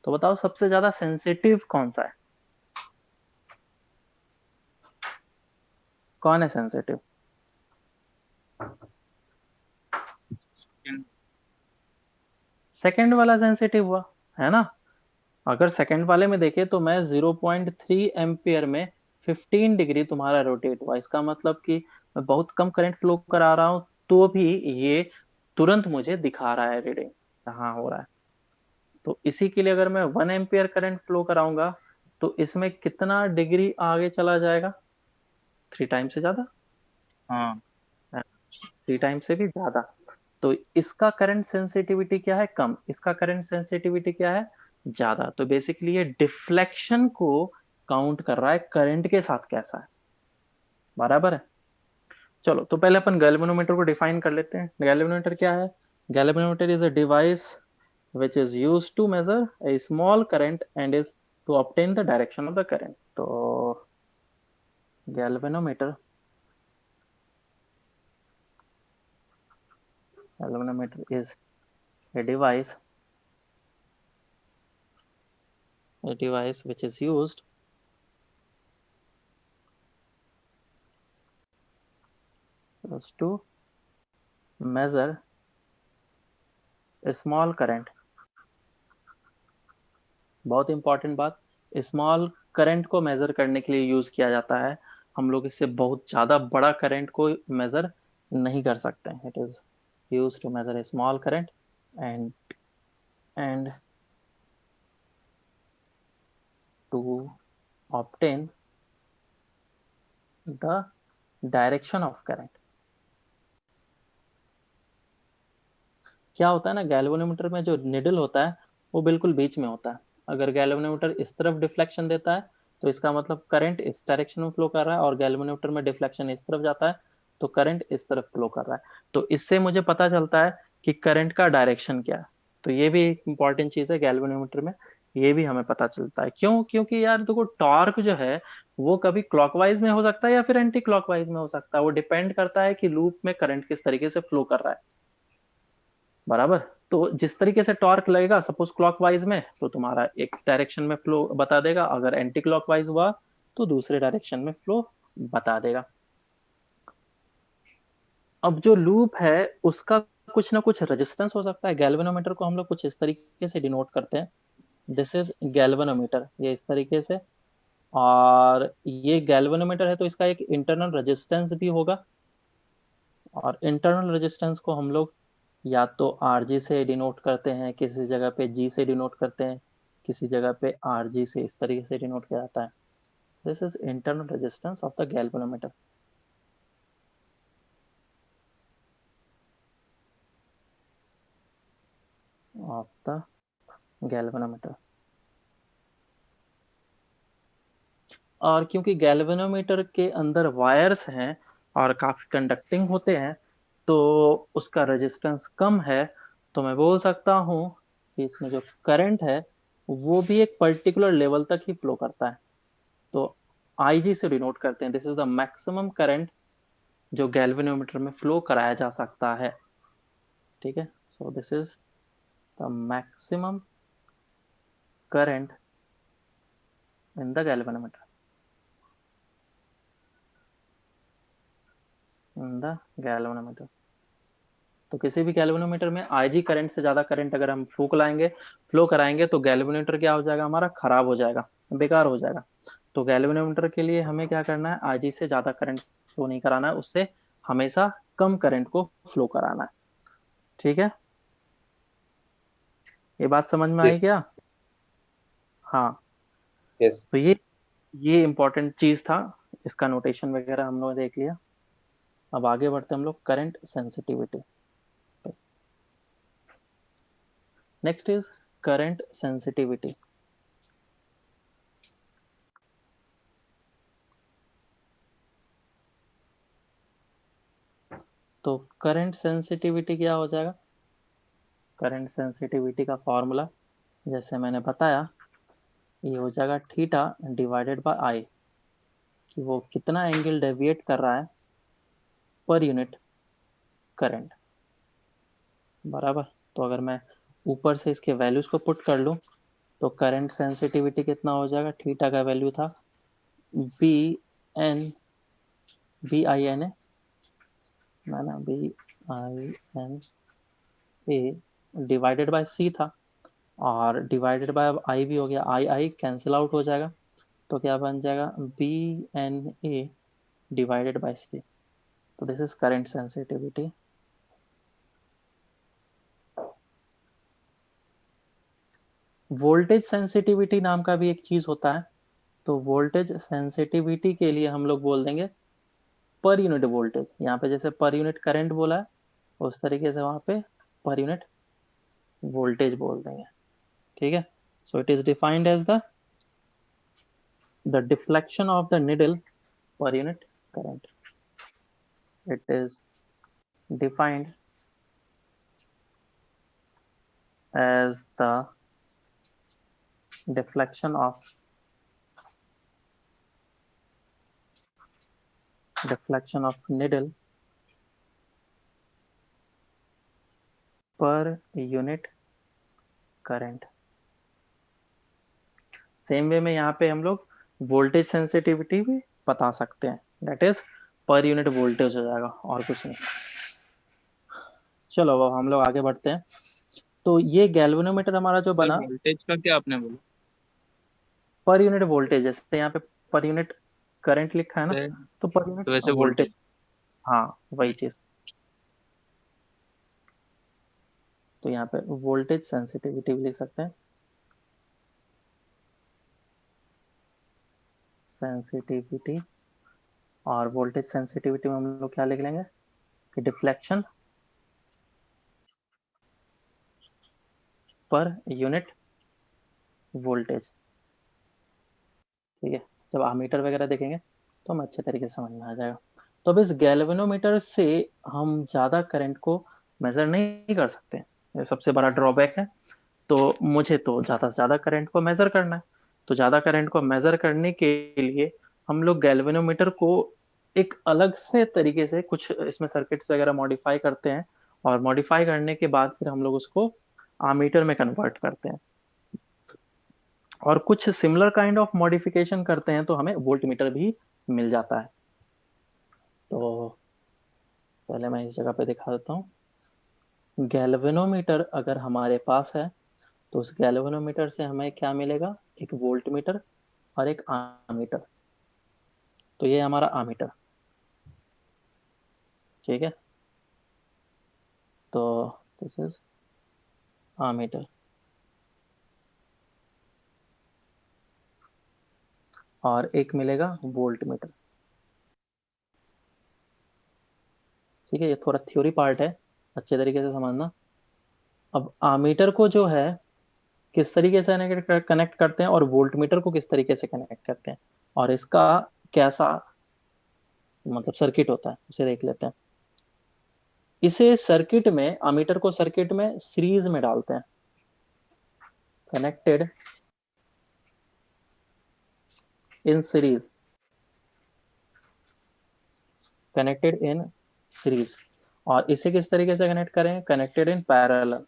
तो बताओ सबसे ज्यादा सेंसिटिव कौन सा है? कौन है सेंसिटिव? सेकंड वाला सेंसिटिव हुआ, है ना? अगर सेकंड वाले में देखे तो मैं 0.3 एम्पियर में 15 डिग्री तुम्हारा रोटेट हुआ। इसका मतलब कि मैं बहुत कम करंट फ्लो करा रहा हूं, तो भी ये तुरंत मुझे दिखा रहा है रीडिंग कहाँ हो रहा है। तो इसी के लिए अगर मैं 1 एम्पियर करंट फ्लो कराऊंगा, तो इसमें कितना डिग्री आगे चला जाएगा? 3 टाइम से ज्यादा। हाँ, 3 टाइम से भी ज्यादा। तो इसका करंट सेंसिटिविटी क्या है? कम। इसका करंट सेंसिटिविटी क्या है? ज्यादा। तो बेसिकली ये डिफ्लेक्शन को काउंट कर रहा है करंट के साथ कैसा है। बराबर है? चलो, तो पहले अपन गैल्वेनोमीटर को डिफाइन कर लेते हैं। गैल्वेनोमीटर क्या है? Galvanometer is a device which is used to measure a small current and is to obtain the direction of the current. तो galvanometer galvanometer is a device which is used to measure a small current। बहुत important बात, small current को major करने के लिए use किया जाता है। हम लोग इससे बहुत ज्यादा बड़ा करंट को मेजर नहीं कर सकते हैं। It is use to measure a small current and and to obtain the direction of current. क्या होता है ना, गैल्वेनोमीटर में जो निडल होता है वो बिल्कुल बीच में होता है। अगर गैल्वेनोमीटर इस तरफ डिफ्लेक्शन देता है, तो इसका मतलब करंट इस डायरेक्शन में फ्लो कर रहा है, और गैल्वेनोमीटर में डिफ्लेक्शन इस तरफ जाता है, तो करंट इस तरफ फ्लो कर रहा है। तो इससे मुझे पता चलता है कि करंट का डायरेक्शन क्या है। तो ये भी एक इंपॉर्टेंट चीज है गैल्वेनोमीटर में। ये भी हमें पता चलता है। क्यों? क्योंकि यार देखो, टॉर्क जो है वो कभी क्लॉकवाइज में हो सकता है या फिर एंटी क्लॉकवाइज में हो सकता है। वो डिपेंड करता है कि लूप में करंट किस तरीके से फ्लो कर रहा है। बराबर? तो जिस तरीके से टॉर्क लगेगा, सपोज क्लॉकवाइज में, तो तुम्हारा एक डायरेक्शन में फ्लो बता देगा। अगर एंटी क्लॉकवाइज हुआ तो दूसरे डायरेक्शन में फ्लो बता देगा। अब जो लूप है उसका कुछ ना कुछ रेजिस्टेंस हो सकता है। गैल्वेनोमीटर को हम लोग कुछ इस तरीके से डिनोट करते हैं। दिस इज गैल्वेनोमीटर, ये इस तरीके से। और ये गैल्वेनोमीटर है तो इसका एक इंटरनल रेजिस्टेंस भी होगा। और इंटरनल रेजिस्टेंस को हम लोग या तो आर जी से डिनोट करते हैं, किसी जगह पे जी से डिनोट करते हैं, किसी जगह पे आर जी से, इस तरीके से डिनोट किया जाता है। This is internal resistance of the galvanometer, of the galvanometer. और क्योंकि गैल्वेनोमीटर के अंदर वायर्स हैं और काफी कंडक्टिंग होते हैं, तो उसका रेजिस्टेंस कम है। तो मैं बोल सकता हूँ कि इसमें जो करंट है वो भी एक पर्टिकुलर लेवल तक ही फ्लो करता है। तो IG से डिनोट करते हैं, this is the maximum current जो गैल्वेनोमीटर में फ्लो कराया जा सकता है। ठीक है, so this is the maximum current in the galvanometer, in the galvanometer. तो किसी भी गैल्वेनोमीटर में IG करंट से ज्यादा करंट अगर हम फ्लो कराएंगे तो गैल्वेनोमीटर क्या हो जाएगा, हमारा खराब हो जाएगा, बेकार हो जाएगा। तो गैल्वेनोमीटर के लिए हमें क्या करना है, IG से ज्यादा करंट फ्लो नहीं कराना है, उससे हमेशा कम करंट को फ्लो कराना है। ठीक है, ये बात समझ में आई Yes. क्या? हाँ, Yes. तो ये इंपॉर्टेंट चीज था, इसका नोटेशन वगैरह हम लोग देख लिया। अब आगे बढ़ते हम लोग current sensitivity. Next is current sensitivity. तो करंट सेंसिटिविटी क्या हो जाएगा, करंट सेंसिटिविटी का फॉर्मूला जैसे मैंने बताया, ये हो जाएगा थीटा डिवाइडेड बाय आई, कि वो कितना एंगल डेविएट कर रहा है पर यूनिट करंट, बराबर। तो अगर मैं ऊपर से इसके वैल्यूज को पुट कर लूं तो करंट सेंसिटिविटी कितना हो जाएगा, थीटा का वैल्यू था एन BINA, ना BINA डिवाइडेड बाय C था, और डिवाइडेड बाय आई भी हो गया, आई कैंसिल आउट हो जाएगा, तो क्या बन जाएगा BNA डिवाइडेड बाय C। तो this is current sensitivity. Voltage sensitivity नाम का भी एक चीज होता है, तो वोल्टेज सेंसिटिविटी के लिए हम लोग बोल देंगे पर यूनिट वोल्टेज। यहाँ पे जैसे पर यूनिट करंट बोला है, उस तरीके से वहां पे पर यूनिट वोल्टेज बोल देंगे। ठीक है, so it is defined as the deflection of the needle per unit current. It is defined as the deflection of needle per unit current। Same way में यहाँ पे हम लोग वोल्टेज सेंसिटिविटी भी बता सकते हैं, that is per unit voltage हो जाएगा और कुछ नहीं। चलो अब हम लोग आगे बढ़ते हैं। तो ये गैल्वेनोमीटर हमारा जो सर बना, वोल्टेज का क्या आपने बोला? पर यूनिट वोल्टेज, जैसे यहाँ पे पर यूनिट करंट लिखा है ना, तो पर यूनिट तो वैसे वोल्टेज, वोल्टेज। हाँ वही चीज। तो यहाँ पे वोल्टेज सेंसिटिविटी भी लिख सकते हैं, सेंसिटिविटी। और वोल्टेज सेंसिटिविटी में हम लोग क्या लिख लेंगे कि डिफ्लेक्शन पर यूनिट वोल्टेज। ठीक है, जब आमीटर वगैरह देखेंगे तो हमें अच्छे तरीके से समझ में आ जाएगा। तो अब इस गैल्वेनोमीटर से हम ज्यादा करंट को मेजर नहीं कर सकते, ये सबसे बड़ा ड्रॉबैक है। तो मुझे तो ज्यादा से ज्यादा करंट को मेजर करना है, तो ज्यादा करंट को मेजर करने के लिए हम लोग गैल्वेनोमीटर को एक अलग से तरीके से कुछ इसमें सर्किट्स वगैरह मॉडिफाई करते हैं, और मॉडिफाई करने के बाद फिर हम लोग उसको आमीटर में कन्वर्ट करते हैं, और कुछ सिमिलर काइंड ऑफ मॉडिफिकेशन करते हैं तो हमें वोल्ट मीटर भी मिल जाता है। तो पहले मैं इस जगह पे दिखा देता हूँ। गैल्वेनोमीटर अगर हमारे पास है तो उस गैल्वेनोमीटर से हमें क्या मिलेगा, एक वोल्ट मीटर और एक आमीटर। तो ये हमारा आमीटर, ठीक है। तो दिस इज आमीटर, और एक मिलेगा वोल्ट मीटर। ठीक है, ये थोड़ा थ्योरी पार्ट है, अच्छे तरीके से समझना। अब आमीटर को जो है किस तरीके से कनेक्ट करते हैं, और वोल्ट मीटर को किस तरीके से कनेक्ट करते हैं, और इसका कैसा मतलब सर्किट होता है उसे देख लेते हैं। इसे सर्किट में, अमीटर को सर्किट में सीरीज में डालते हैं, connected in series, connected in series. और इसे किस तरीके से कनेक्ट करें, connected in parallel.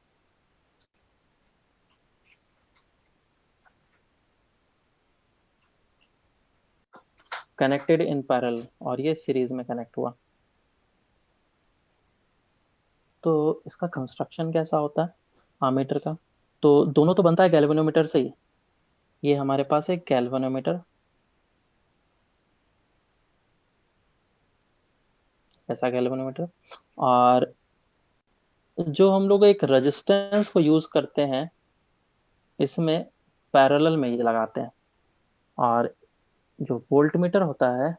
Connected in parallel, और ये सीरीज में कनेक्ट हुआ। तो इसका कंस्ट्रक्शन कैसा होता है आमीटर का? तो दोनों तो बनता है गैल्वेनोमीटर से ही। ये हमारे पास है गैल्वेनोमीटर, ऐसा गैल्वेनोमीटर। और जो हम लोग एक रेजिस्टेंस को यूज करते हैं, इसमें पैरेलल में ये लगाते हैं। और जो वोल्ट मीटर होता है,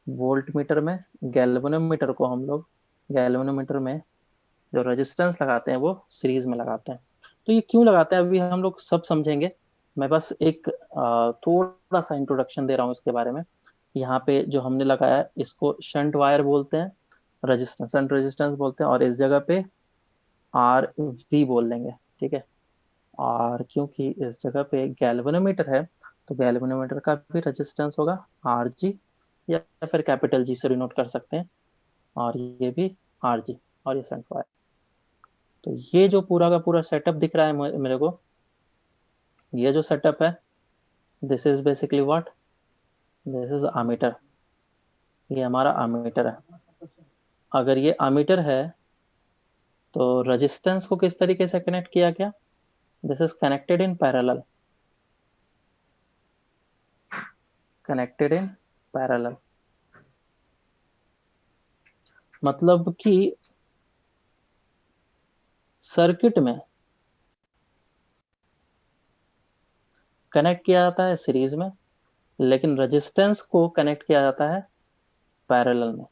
वोल्ट मीटर में, गैल्वेनोमीटर को हम लोग, गैल्वेनोमीटर में जो रेजिस्टेंस लगाते हैं वो सीरीज में लगाते हैं। तो ये क्यों लगाते हैं अभी हम लोग सब समझेंगे। मैं बस एक थोड़ा सा इंट्रोडक्शन दे रहा हूँ इसके बारे में। यहाँ पे जो हमने लगाया है, इसको शंट वायर बोलते हैं, रेजिस्टेंस, शंट रेजिस्टेंस बोलते हैं। और इस जगह पे आर वी बोल देंगे, ठीक है। और क्योंकि इस जगह पे गैल्वेनोमीटर है, तो गैल्वेनोमीटर का भी रेजिस्टेंस होगा आर जी, या फिर कैपिटल जी से डिनोट कर सकते हैं। और ये भी आर जी, और ये शंट वायर। तो ये जो पूरा का पूरा सेटअप दिख रहा है मेरे को, ये जो सेटअप है, this is basically what, this is ammeter. ये हमारा अमीटर है। अगर ये अमीटर है, तो रेजिस्टेंस को किस तरीके से कनेक्ट किया गया, this is connected in parallel, connected in parallel. मतलब कि सर्किट में कनेक्ट किया जाता है सीरीज में, लेकिन रेजिस्टेंस को कनेक्ट किया जाता है पैरेलल में।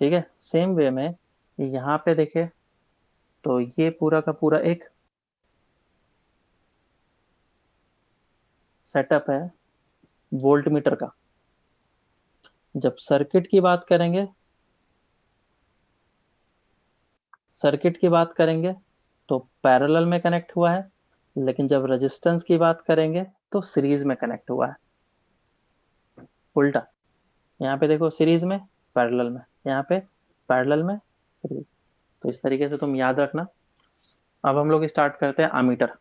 ठीक है, सेम वे में यहाँ पे देखे, तो ये पूरा का पूरा एक सेटअप है वोल्ट मीटर का। जब सर्किट की बात करेंगे, सर्किट की बात करेंगे तो पैरेलल में कनेक्ट हुआ है, लेकिन जब रेजिस्टेंस की बात करेंगे तो सीरीज में कनेक्ट हुआ है। उल्टा, यहाँ पे देखो सीरीज में, पैरेलल में, यहाँ पे पैरेलल में, सीरीज। तो इस तरीके से तुम याद रखना। अब हम लोग स्टार्ट करते हैं अमीटर।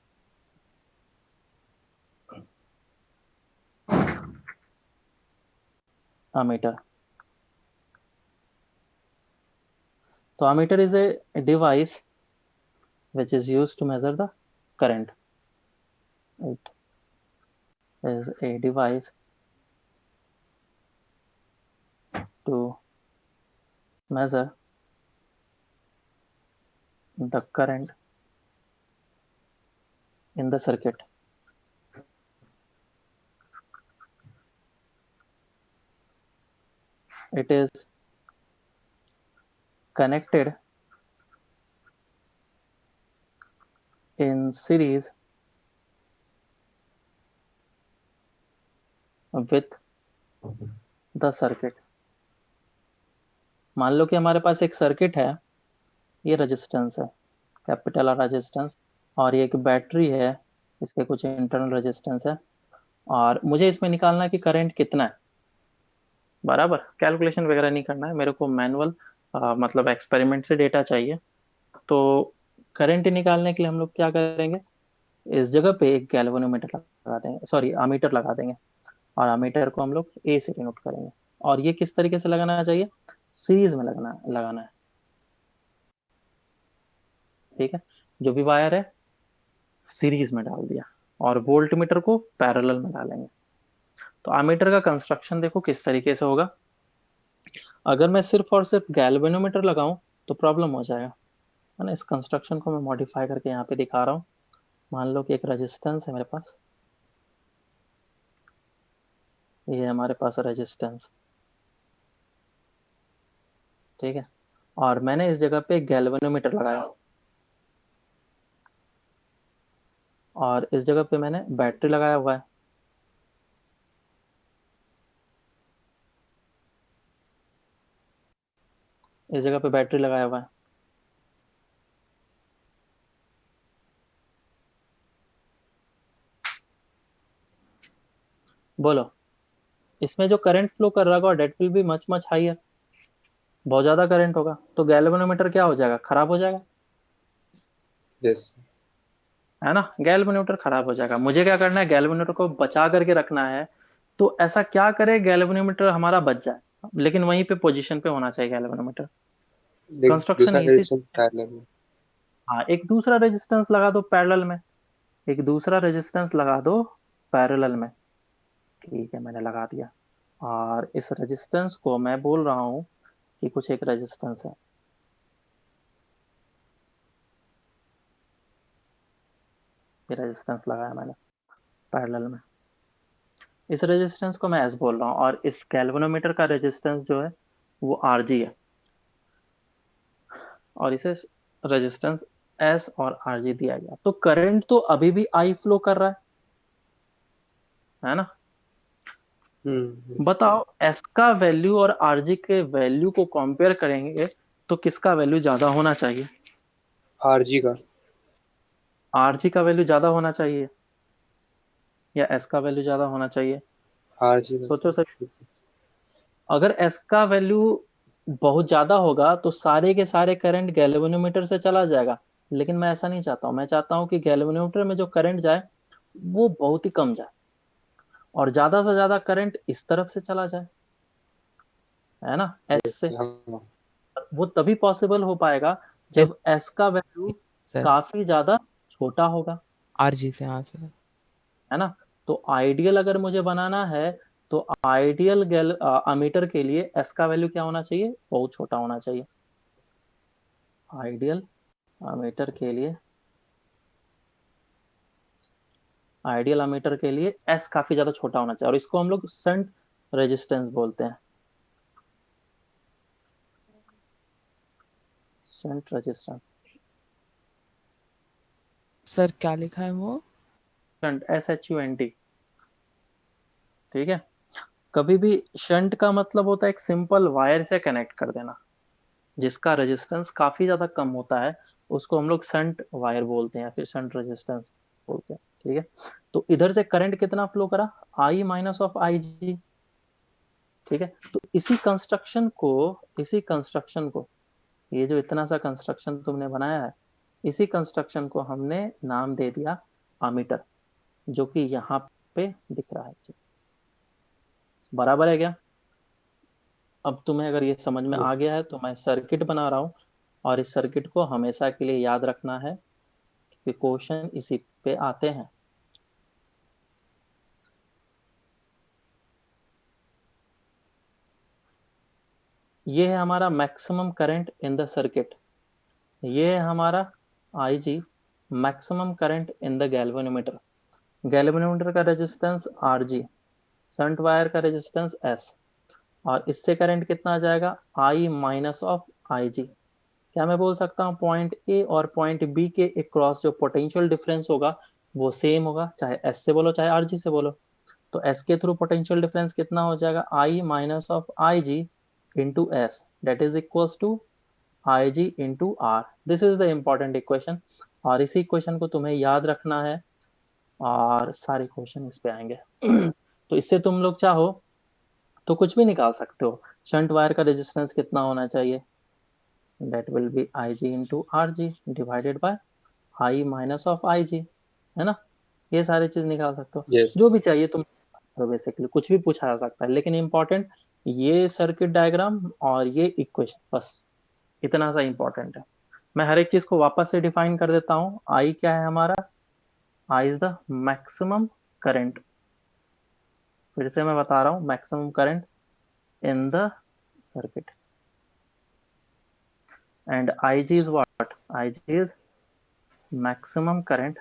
अमीटर, तो ammeter is a device which is used to measure the current. It is a device to measure the current in the circuit. It is connected in series with the circuit. मान लो कि हमारे पास एक circuit है, ये resistance है, capital R resistance, और ये एक बैटरी है, इसके कुछ इंटरनल रेजिस्टेंस है। और मुझे इसमें निकालना है कि करंट कितना है। बराबर, कैलकुलेशन वगैरह नहीं करना है मेरे को, मैनुअल मतलब एक्सपेरिमेंट से डेटा चाहिए। तो करंट निकालने के लिए हम लोग क्या करेंगे, इस जगह पे एक गैल्वेनोमीटर लगा देंगे, सॉरी अमीटर लगा देंगे। और अमीटर को हम लोग ए से डिनोट करेंगे। और ये किस तरीके से लगाना चाहिए, सीरीज में लगाना है। ठीक है, जो भी वायर है सीरीज में डाल दिया, और वोल्ट मीटर को पैरेलल में डालेंगे। तो अमीटर का कंस्ट्रक्शन देखो किस तरीके से होगा। अगर मैं सिर्फ और सिर्फ गैल्वेनोमीटर लगाऊं तो प्रॉब्लम हो जाएगा, है ना। इस कंस्ट्रक्शन को मैं मॉडिफाई करके यहाँ पे दिखा रहा हूँ। मान लो कि एक रेजिस्टेंस है मेरे पास, ये है हमारे पास रेजिस्टेंस, ठीक है। और मैंने इस जगह पे गैल्वेनोमीटर लगाया, और इस जगह पे मैंने बैटरी लगाया हुआ है। इस जगह पे बैटरी लगाया हुआ है। बोलो, इसमें जो करंट फ्लो कर रहा होगा that will be much much higher, बहुत ज्यादा करंट होगा, तो गैल्वेनोमीटर क्या हो जाएगा, खराब हो जाएगा, यस है ना। गैल्वेनोमीटर खराब हो जाएगा, मुझे क्या करना है, गैल्वेनोमीटर को बचा करके रखना है। तो ऐसा क्या करे गैल्वेनोमीटर हमारा बच जाए, लेकिन वहीं पे पोजीशन पे होना चाहिए गैल्वेनोमीटर। कंस्ट्रक्शन दूसरा इसी, रेजिस्टेंस पैरेलल में। हाँ एक दूसरा रेजिस्टेंस लगा दो पैरेलल में, एक दूसरा रेजिस्टेंस लगा दो पैरेलल में। ठीक है, मैंने लगा दिया। और इस रेजिस्टेंस को मैं बोल रहा हूँ कि कुछ एक रेजिस्टेंस है, ये रेजिस्टेंस लगाया मैंने पैरेलल में, इस रेजिस्टेंस को मैं एस बोल रहा हूँ, और इस गैल्वेनोमीटर का रेजिस्टेंस जो है वो आर जी है, और इसे रेजिस्टेंस एस और आर जी दिया गया। तो करंट तो अभी भी आई फ्लो कर रहा है ना। yes। बताओ एस का वैल्यू और आर जी के वैल्यू को कंपेयर करेंगे तो किसका वैल्यू ज्यादा होना चाहिए, आरजी का। आर जी का वैल्यू ज्यादा होना चाहिए या एस का वैल्यू ज्यादा होना चाहिए। आरजी का सोचो सर, सर। अगर एस का वैल्यू बहुत ज्यादा होगा तो सारे के सारे करंट गैल्वेनोमीटर से चला जाएगा, लेकिन मैं ऐसा नहीं चाहता हूँ, मैं चाहता हूँ कि गैल्वेनोमीटर में जो करंट जाए वो बहुत ही कम जाए, और ज्यादा से ज्यादा करंट इस तरफ से चला जाए, है ना, एस यस से। हाँ। वो तभी पॉसिबल हो पाएगा एस जब एस का वैल्यू सर, काफी ज्यादा छोटा होगा, आरजी से, हाँ सर। है ना। तो आइडियल अगर मुझे बनाना है तो आइडियल अमीटर के लिए एस का वैल्यू क्या होना चाहिए, बहुत छोटा होना चाहिए। आइडियल अमीटर के लिए, आइडियल अमीटर के लिए एस काफी ज्यादा छोटा होना चाहिए, और इसको हम लोग शंट रेजिस्टेंस बोलते हैं, शंट रेजिस्टेंस। सर क्या लिखा है वो? Shunt, S H U N T. ठीक है, कभी भी शंट का मतलब होता है एक सिंपल वायर से कनेक्ट कर देना, जिसका रेजिस्टेंस काफी ज्यादा कम होता है, उसको हम लोग शंट वायर बोलते हैं, फिर शंट रेजिस्टेंस बोलते हैं। ठीक है, तो इधर से करंट कितना फ्लो करा, आई माइनस ऑफ आई जी। ठीक है, तो इसी कंस्ट्रक्शन को, ये जो इतना सा कंस्ट्रक्शन तुमने बनाया है, इसी कंस्ट्रक्शन को हमने नाम दे दिया अमीटर, जो कि यहाँ पे दिख रहा है। बराबर है क्या। अब तुम्हें अगर ये समझ में आ गया है तो मैं सर्किट बना रहा हूँ, और इस सर्किट को हमेशा के लिए याद रखना है कि क्वेश्चन इसी पे आते हैं। ये है हमारा maximum current in the circuit, ये है हमारा I G, maximum current in the galvanometer. Galvanometer का resistance R G, shunt wire का रेजिस्टेंस एस, और इससे करंट कितना आ जाएगा, आई माइनस ऑफ आई जी। क्या मैं बोल सकता हूँ, पॉइंट ए और पॉइंट बी के अक्रॉस जो पोटेंशियल डिफरेंस होगा वो सेम होगा, चाहे एस से बोलो चाहे आर जी से बोलो। तो एस के थ्रू पोटेंशियल डिफरेंस कितना हो जाएगा, I minus of I G into S, that is equals to I G into R. This is the important equation, और इसी इक्वेशन को तुम्हें याद रखना है, और सारे क्वेश्चन इस पे आएंगे। तो इससे तुम लोग चाहो तो कुछ भी निकाल सकते हो, शंट वायर का रेजिस्टेंस कितना होना चाहिए, that will be Ig into Rg divided by I minus of Ig, है ना। ये सारी चीज निकाल सकते हो, यस जो भी चाहिए तुम, बेसिकली कुछ भी पूछा जा सकता है, लेकिन इंपॉर्टेंट ये सर्किट डायग्राम और ये इक्वेशन, बस इतना सा इंपॉर्टेंट है। मैं हर एक चीज को वापस से डिफाइन कर देता हूँ। आई क्या है हमारा, I is the maximum current, फिर से मैं बता रहा हूँ, maximum current in the circuit, and I G is what, I G is maximum current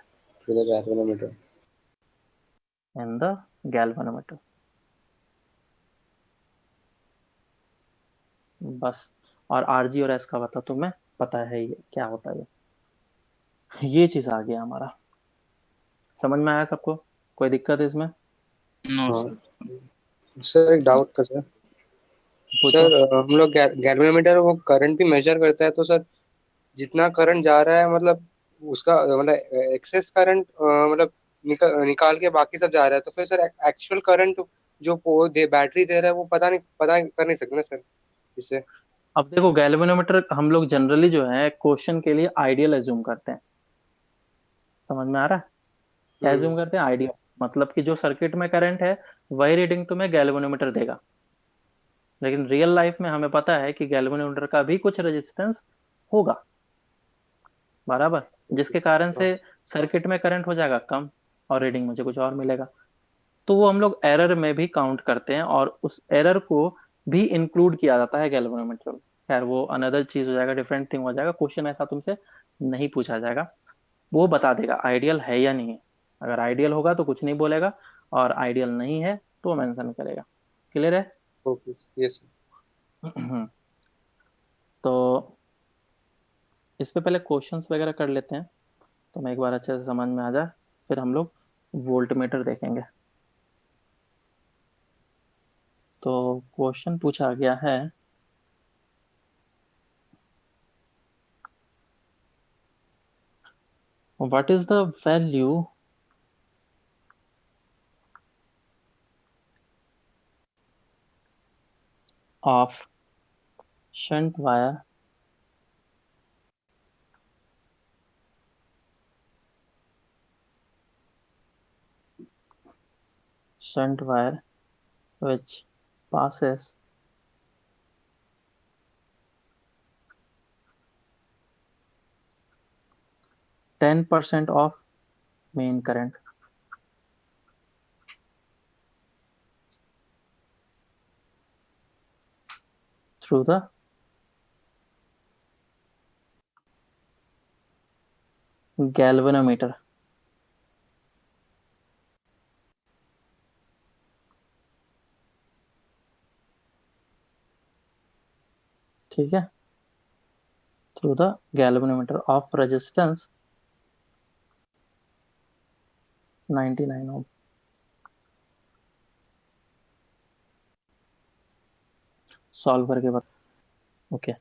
to the galvanometer. in the galvanometer। बस, और आरजी और एस का बता तुम्हें पता है ये क्या होता है, ये चीज आ गया हमारा। समझ में आया सबको, कोई दिक्कत है इसमें, नो हाँ सर। सर, एक डाउट था सर। पूछो। सर हम लोग गैल्वेनोमीटर वो करंट भी मेजर करता है, तो सर जितना करंट जा रहा है मतलब उसका मतलब एक्सेस करंट मतलब निकाल के बाकी सब जा रहा है, तो फिर सर एक्चुअल करंट जो बैटरी दे रहा है वो पता कर नहीं सकते ना सर इससे। अब देखो गैल्वेनोमीटर हम लोग जनरली जो है क्वेश्चन के लिए आइडियल एज्यूम करते हैं। समझ में आ रहा है? क्या एज्यूम हम्म। करते हैं? आइडियल। मतलब कि जो सर्किट में करंट है वही रीडिंग तुम्हें गैल्वेनोमीटर देगा। लेकिन रियल लाइफ में हमें पता है कि गैल्वेनोमीटर का भी कुछ रेजिस्टेंस होगा, बराबर, जिसके कारण हाँ। से सर्किट में करंट हो जाएगा कम और रीडिंग मुझे कुछ और मिलेगा। तो वो हम लोग एरर में भी काउंट करते हैं और उस एरर को भी इंक्लूड किया जाता है गैल्वेनोमीटर में। खैर वो अनदर चीज हो जाएगा, डिफरेंट थिंग हो जाएगा। क्वेश्चन ऐसा तुमसे नहीं पूछा जाएगा। वो बता देगा आइडियल है या नहीं है। अगर आइडियल होगा तो कुछ नहीं बोलेगा, और आइडियल नहीं है तो मेंशन करेगा। क्लियर है? Okay yes. तो इस पे पहले क्वेश्चंस वगैरह कर लेते हैं, तो मैं एक बार अच्छे से समझ में आ जाए, फिर हम लोग वोल्ट मीटर देखेंगे। तो क्वेश्चन पूछा गया है, what is the value of shunt wire shunt wire which passes 10% of main current through the galvanometer। ठीक है, through the galvanometer of resistance 99 ohm. Solve करके बता। ओके,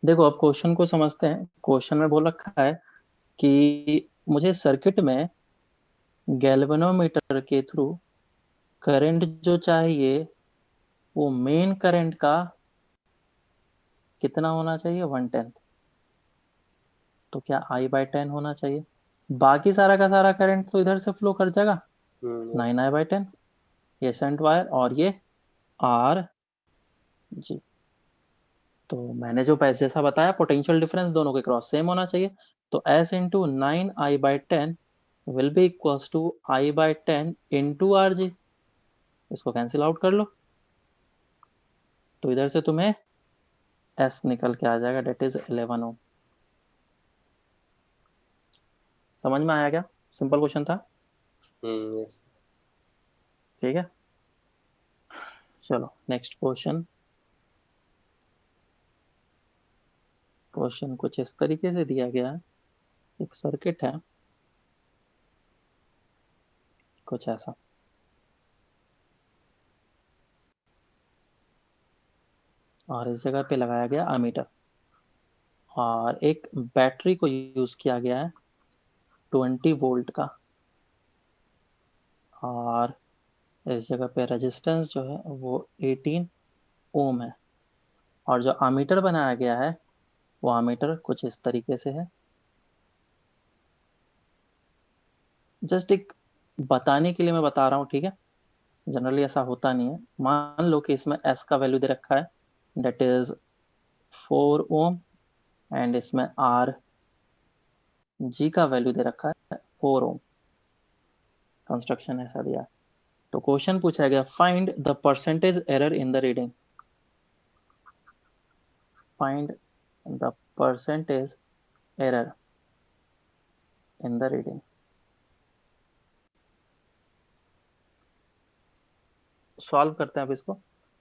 देखो अब क्वेश्चन को समझते हैं। क्वेश्चन में बोल रखा है कि मुझे सर्किट में गैल्वेनोमीटर के थ्रू करंट जो चाहिए वो मेन करंट का कितना होना चाहिए? 1/10। तो क्या I/10 होना चाहिए? बाकी सारा का सारा करंट तो इधर से फ्लो कर जाएगा, हम्म। 9I/10। ये शंट वायर और ये RG। तो मैंने जो पैसे जैसा बताया, पोटेंशियल डिफरेंस दोनों के क्रॉस सेम होना चाहिए। तो S into 9I/10 will be equals to I/10 into RG। इसको कैंसिल आउट कर लो, तो इधर से तुम्हें S निकल के आ जाएगा, डेट इज 11 ओम। समझ में आया क्या? सिंपल क्वेश्चन था। यस। ठीक है, चलो नेक्स्ट क्वेश्चन। क्वेश्चन कुछ इस तरीके से दिया गया है, एक सर्किट है कुछ ऐसा, और इस जगह पे लगाया गया अमीटर, और एक बैटरी को यूज किया गया है 20 वोल्ट का, और इस जगह पे रेजिस्टेंस जो है वो 18 ओम है। और जो अमीटर बनाया गया है वो अमीटर कुछ इस तरीके से है। जस्ट एक बताने के लिए मैं बता रहा हूँ, ठीक है? जनरली ऐसा होता नहीं है। मान लो कि इसमें एस का वैल्यू दे रखा है, डेट इज 4 ओम, एंड इसमें आर जी का वैल्यू दे रखा है 4 ओम। कंस्ट्रक्शन ऐसा दिया है। तो क्वेश्चन पूछा गया, find the percentage error in the reading. Find the percentage error in the reading. Solve करते हैं अब इसको।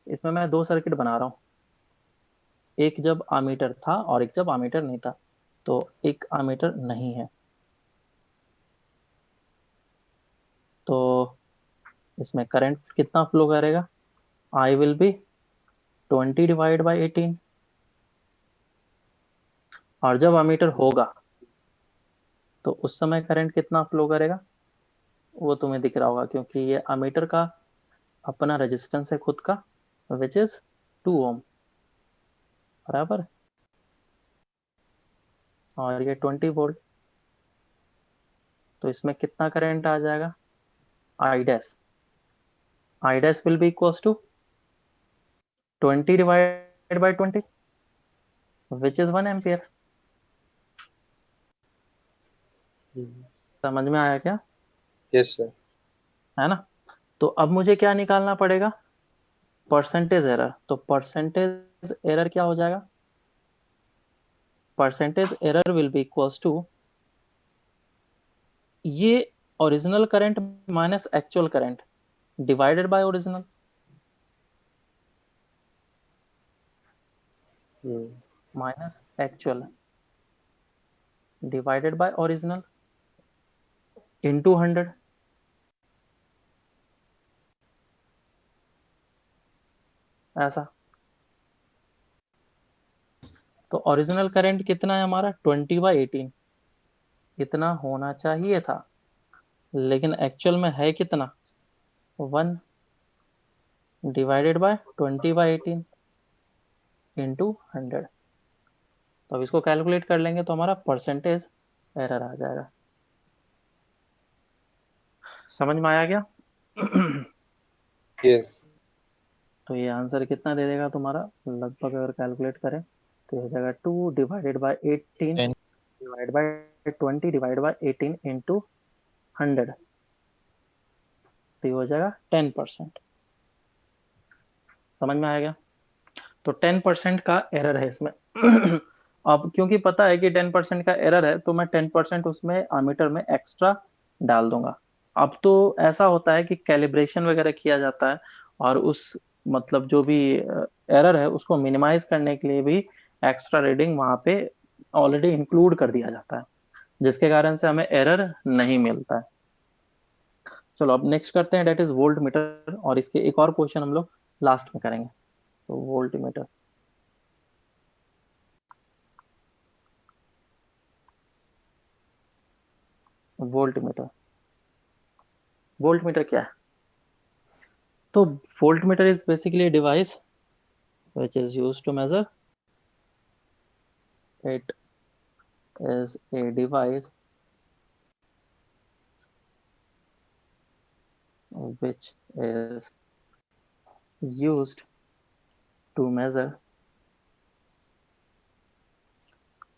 इसमें मैं दो सर्किट बना रहा हूँ, एक जब अमीटर था और एक जब अमीटर नहीं था। तो एक अमीटर नहीं है, तो इसमें करंट कितना फ्लो करेगा? I will be 20 divide by 18। और जब अमीटर होगा तो उस समय करंट कितना फ्लो करेगा? वो तुम्हें दिख रहा होगा क्योंकि ये अमीटर का अपना रेजिस्टेंस है खुद का, विच इज 2 ओम, बराबर। और ये 20 वोल्ट, तो इसमें कितना करंट आ जाएगा, I dash, I dash will be equals to 20 divided by 20, which is 1 ampere. समझ में आया क्या? Yes sir. है ना? तो अब मुझे क्या निकालना पड़ेगा, परसेंटेज एरर। तो परसेंटेज एरर क्या हो जाएगा, percentage error will be equals to ये original current minus actual current divided by original, minus actual divided by original into 100। ऐसा। तो ओरिजिनल करंट कितना है हमारा, 20/18, इतना होना चाहिए था, लेकिन एक्चुअल में है कितना, 1 डिवाइडेड बाय 20/18 इंटू 100। तो अब इसको कैलकुलेट कर लेंगे तो हमारा परसेंटेज एरर आ जाएगा। समझ में आया क्या? यस। तो ये आंसर कितना दे देगा तुम्हारा, लगभग अगर कैलकुलेट करें तो हो जाएगा 2/18 10 divide by 20 divide by 18 into 100, तो ये हो जाएगा 10%। समझ में आएगा? तो 10% का एरर है इसमें। अब क्योंकि पता है कि 10% का एरर है तो मैं 10% उसमें आमीटर में एक्स्ट्रा डाल दूंगा। अब तो ऐसा होता है कि कैलिब्रेशन वगैरह किया जाता है और उस मतलब जो भी एरर है उसको मिनिमाइज करने के लिए भी एक्स्ट्रा रीडिंग वहां पे ऑलरेडी इंक्लूड कर दिया जाता है, जिसके कारण से हमें एरर नहीं मिलता है। चलो अब नेक्स्ट करते हैं, डेट इज वोल्ट मीटर, और इसके एक और क्वेश्चन हम लोग लास्ट में करेंगे। तो volt meter, volt meter, volt meter क्या है? तो volt meter is basically device which is used to measure, it is a device which is used to measure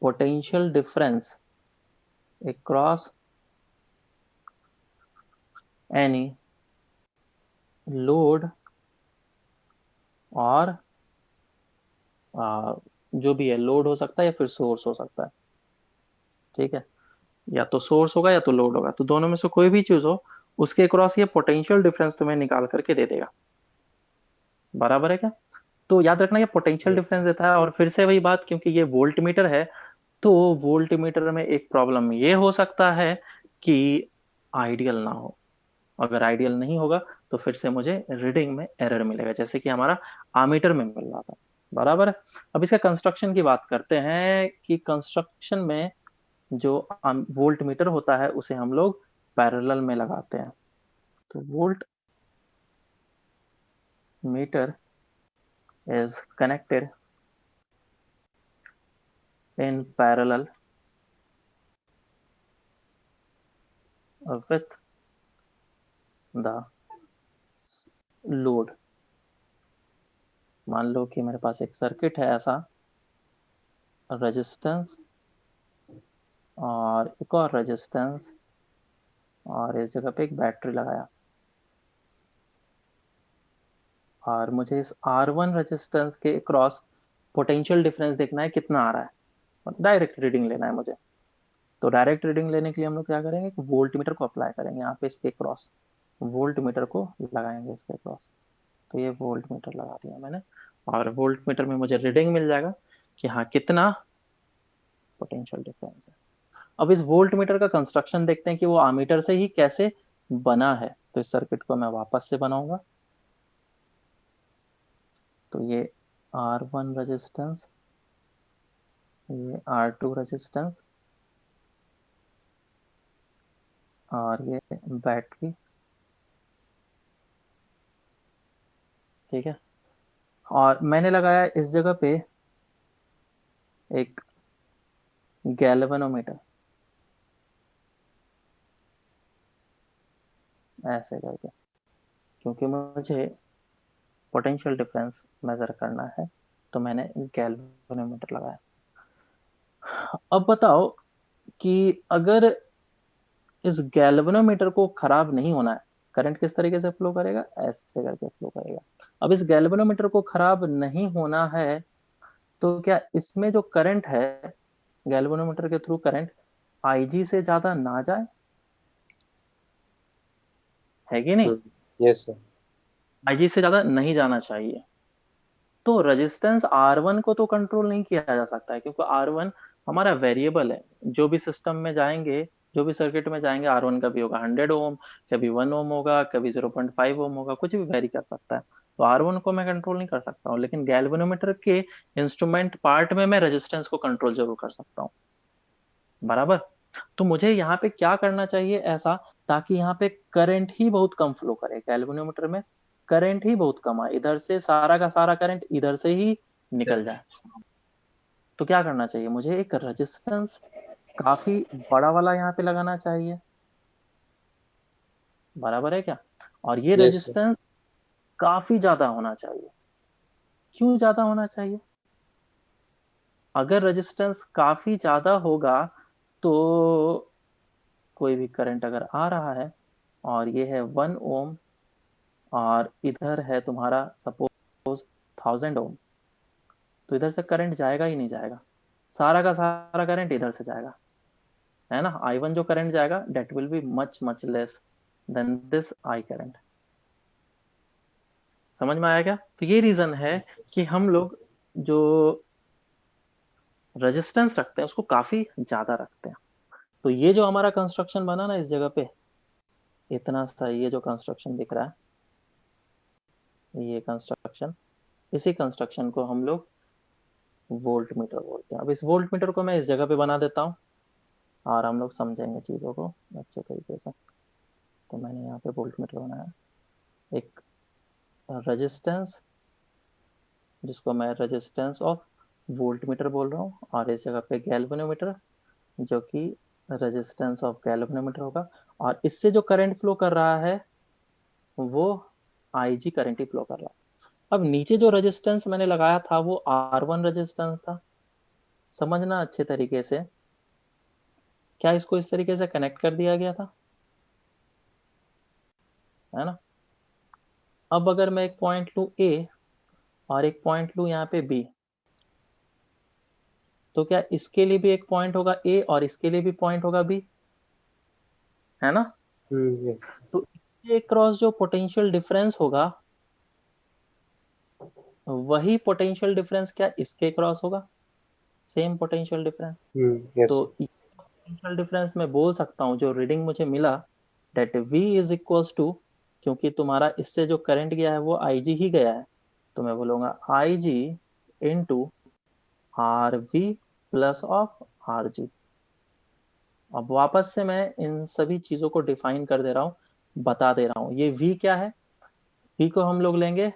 potential difference across any load और जो भी है, लोड हो सकता है या फिर सोर्स हो सकता है। ठीक है, या तो सोर्स होगा या तो लोड होगा, तो दोनों में से कोई भी चीज हो, उसके क्रॉस ये पोटेंशियल डिफरेंस तुम्हें निकाल करके दे देगा। बराबर है क्या? तो याद रखना ये पोटेंशियल डिफरेंस देता है। और फिर से वही बात, क्योंकि ये वोल्ट मीटर है तो वोल्ट मीटर में एक प्रॉब्लम ये हो सकता है कि आइडियल ना हो। अगर आइडियल नहीं होगा तो फिर से मुझे रीडिंग में एरर मिलेगा, जैसे कि हमारा आमीटर में मिल रहा था। बराबर है। अब इसका कंस्ट्रक्शन की बात करते हैं कि कंस्ट्रक्शन में जो वोल्ट मीटर होता है उसे हम लोग पैरेलल में लगाते हैं। तो volt meter is connected in parallel with the load. मान लो कि मेरे पास एक सर्किट है ऐसा, रेजिस्टेंस और एक और रेजिस्टेंस, और इस जगह पे एक बैटरी लगाया, और मुझे इस R1 रेजिस्टेंस के क्रॉस पोटेंशियल डिफरेंस देखना है कितना आ रहा है, डायरेक्ट रीडिंग लेना है मुझे। तो डायरेक्ट रीडिंग लेने के लिए हम लोग क्या करेंगे, वोल्ट मीटर को अप्लाई करेंगे यहाँ पे इसके क्रॉस, वोल्ट मीटर को लगाएंगे इसके क्रॉस। तो ये वोल्ट मीटर लगा दिया मैंने, और वोल्ट मीटर में मुझे रीडिंग मिल जाएगा कि हाँ कितना पोटेंशियल डिफरेंस है। अब इस वोल्ट मीटर का कंस्ट्रक्शन देखते हैं कि वो आमीटर से ही कैसे बना है। तो इस सर्किट को मैं वापस से बनाऊंगा। तो ये R1 रेजिस्टेंस, ये R2 रेजिस्टेंस, और ये बैटरी, ठीक है। और मैंने लगाया इस जगह पे एक गैल्वेनोमीटर, ऐसे करके, क्योंकि मुझे पोटेंशियल डिफरेंस मेजर करना है, तो मैंने गैल्वेनोमीटर लगाया। अब बताओ कि अगर इस गैल्वेनोमीटर को खराब नहीं होना है, करंट किस तरीके से फ्लो करेगा, ऐसे करके फ्लो करेगा। अब इस गैल्वेनोमीटर को खराब नहीं होना है, तो क्या इसमें जो करंट है, गैल्वेनोमीटर के थ्रू करंट आईजी से ज्यादा ना जाए, है कि नहीं? Yes sir. आईजी से ज्यादा नहीं जाना चाहिए। तो रेजिस्टेंस R1 को तो कंट्रोल नहीं किया जा सकता है, क्योंकि R1 हमारा वेरिएबल है। जो भी सिस्टम में जाएंगे, जो भी सर्किट में जाएंगे, R1 कभी होगा 100 ओम, कभी 1 ओम होगा, कभी 0.5 ओम होगा, कुछ भी वेरी कर सकता है। तो R1 को मैं कंट्रोल नहीं कर सकता हूँ, लेकिन गैल्वेनोमीटर के इंस्ट्रूमेंट पार्ट में मैं रेजिस्टेंस को कंट्रोल जरूर कर सकता हूँ, बराबर। तो मुझे यहाँ पे क्या करना चाहिए ऐसा, ताकि यहाँ पे करंट ही बहुत कम फ्लो करे, गैल्वेनोमीटर में करंट ही बहुत कम आए, इधर से सारा का सारा करंट इधर से ही निकल जाए। तो क्या करना चाहिए, मुझे एक रेजिस्टेंस काफी बड़ा वाला यहाँ पे लगाना चाहिए, बराबर है क्या? और ये यस सर। रेजिस्टेंस काफी ज्यादा होना चाहिए। क्यों ज्यादा होना चाहिए? अगर रेजिस्टेंस काफी ज्यादा होगा, तो कोई भी करंट अगर आ रहा है, और ये है 1 ओम, और इधर है तुम्हारा सपोज 1000 ओम, तो इधर से करंट जाएगा ही नहीं जाएगा, सारा का सारा करंट इधर से जाएगा, है ना। I1 जो करंट जाएगा, that will be much much less than this I current. समझ में आया क्या? तो ये रीजन है कि हम लोग जो रेजिस्टेंस रखते हैं उसको काफी ज्यादा रखते हैं। तो ये जो हमारा कंस्ट्रक्शन बना ना इस जगह पे, इतना सा ये जो कंस्ट्रक्शन दिख रहा है, ये कंस्ट्रक्शन, इसी कंस्ट्रक्शन को हम लोग वोल्ट मीटर बोलते हैं। अब इस वोल्ट मीटर को मैं इस जगह पे बना देता हूँ, और हम लोग समझेंगे चीजों को अच्छे तरीके से। तो मैंने यहाँ पे वोल्ट मीटर बनाया, एक रेजिस्टेंस, जिसको मैं रेजिस्टेंस ऑफ वोल्ट मीटर बोल रहा हूँ, और इस जगह पे गैल्वेनोमीटर, जो कि रेजिस्टेंस ऑफ गैल्वेनोमीटर होगा। और इससे जो करंट फ्लो कर रहा है, वो आईजी करंट ही फ्लो कर रहा है। अब नीचे जो रेजिस्टेंस मैंने लगाया था, वो R1 रेजिस्टेंस था। समझना अच्छे तरीके से, क्या इसको इस तरीके से कनेक्ट कर दिया गया था, है ना। अब अगर मैं एक पॉइंट लू A और एक पॉइंट लू यहाँ पे B, तो क्या इसके लिए भी एक पॉइंट होगा A और इसके लिए भी पॉइंट होगा B, है ना। यस। तो इसके क्रॉस जो पोटेंशियल डिफरेंस होगा, वही पोटेंशियल डिफरेंस क्या इसके क्रॉस होगा, सेम पोटेंशियल डिफरेंस। यस तो सर। पोटेंशियल डिफरेंस मैं बोल सकता हूँ, जो रीडिंग मुझे मिला, that V is equals to, क्योंकि तुम्हारा इससे जो करंट गया है वो IG ही गया है, तो मैं बोलूंगा IG into RV plus of RG। अब वापस से मैं इन सभी चीजों को डिफाइन कर दे रहा हूँ, बता दे रहा हूँ। ये V क्या है? V को हम लोग लेंगे,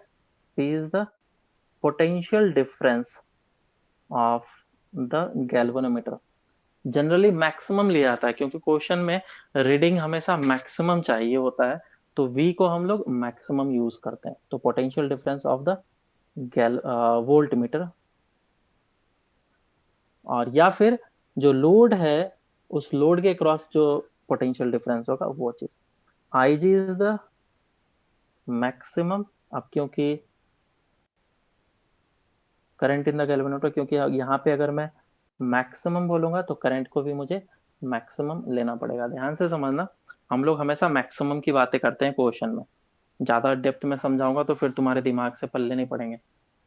P is the potential difference of the galvanometer. Generally maximum लिया जाता है, क्योंकि क्वेश्चन में रीडिंग हमेशा मैक्सिमम चाहिए होता है, तो V को हम लोग मैक्सिमम यूज करते हैं। तो पोटेंशियल डिफरेंस ऑफ द गैल वोल्ट मीटर, और या फिर जो लोड है, उस लोड के क्रॉस जो पोटेंशियल डिफरेंस होगा, वो चीज IG इज द मैक्सिमम। अब क्योंकि करंट इन द गैल्वेनोमीटर, क्योंकि यहाँ पे अगर मैं मैक्सिमम बोलूंगा, तो करंट को भी मुझे मैक्सिमम लेना पड़ेगा। ध्यान से समझना, हम लोग हमेशा मैक्सिमम की बातें करते हैं क्वेश्चन में। ज्यादा डेप्थ में समझाऊंगा तो फिर तुम्हारे दिमाग से पल्ले नहीं पड़ेंगे,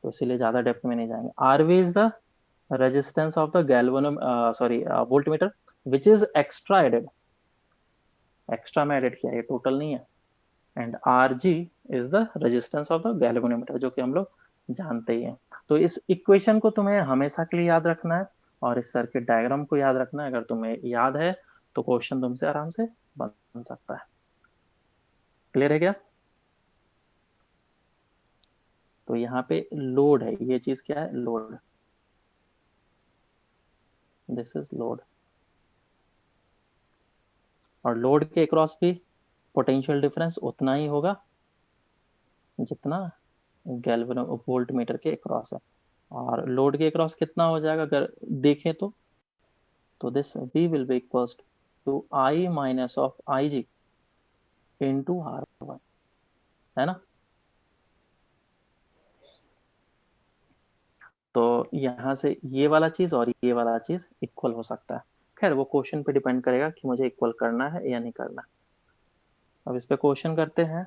तो इसीलिए ज्यादा डेप्थ में नहीं जाएंगे। RV is the resistance of the galvano sorry voltmeter, which is extra added, extra में एडेड किया, ये टोटल नहीं है। And RG is the resistance of the galvanometer, जो कि हम लोग जानते ही हैं। तो इस इक्वेशन को तुम्हें हमेशा के लिए याद रखना है, और इस सर्किट डायग्राम को याद रखना है। अगर तुम्हें याद है, तो क्वेश्चन तुमसे आराम से बन सकता है। क्लियर है क्या? तो यहाँ पे लोड है, ये चीज क्या है? लोड। This is load. और लोड के अक्रॉस भी पोटेंशियल डिफरेंस उतना ही होगा जितना गैल्वेनो वोल्ट मीटर के अक्रॉस है। और लोड के अक्रॉस कितना हो जाएगा अगर देखें तो this V will be equals to I minus of IG into R1, है ना? तो यहाँ से ये वाला चीज और ये वाला चीज इक्वल हो सकता है। खैर वो क्वेश्चन पे डिपेंड करेगा कि मुझे इक्वल करना है या नहीं करना। अब इस पे क्वेश्चन करते हैं।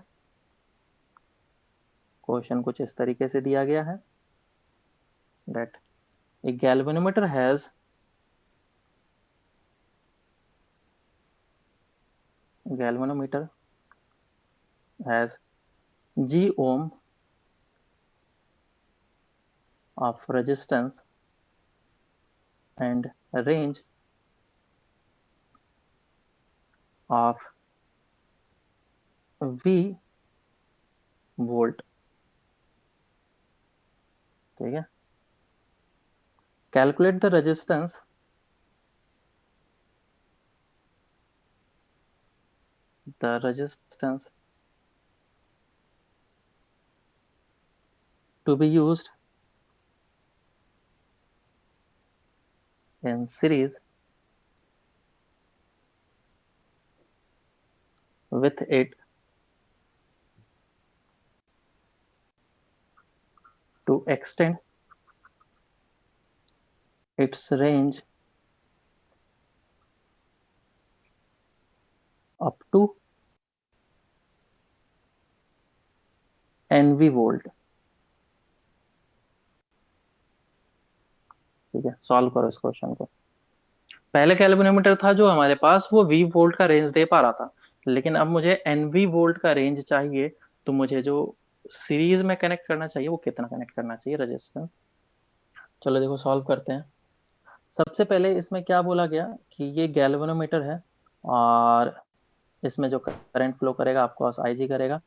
क्वेश्चन कुछ इस तरीके से दिया गया है that a galvanometer has G ohm of resistance and range of V volt। ठीक है, calculate the resistance to be used in series with it to extend its range up to NV volt. ठीक है, solve करो इस question को। पहले कैल्विनोमीटर था जो हमारे पास, वो V वोल्ट का रेंज दे पा रहा था, लेकिन अब मुझे NV वोल्ट का रेंज चाहिए। तो मुझे जो सीरीज में कनेक्ट करना चाहिए वो कितना कनेक्ट करना चाहिए रेजिस्टेंस। चलो देखो सॉल्व करते हैं। सबसे पहले इसमें क्या बोला गया कि ये गैल्वेनोमीटर है और इसमें जो करंट फ्लो करेगा आपको IG करेगा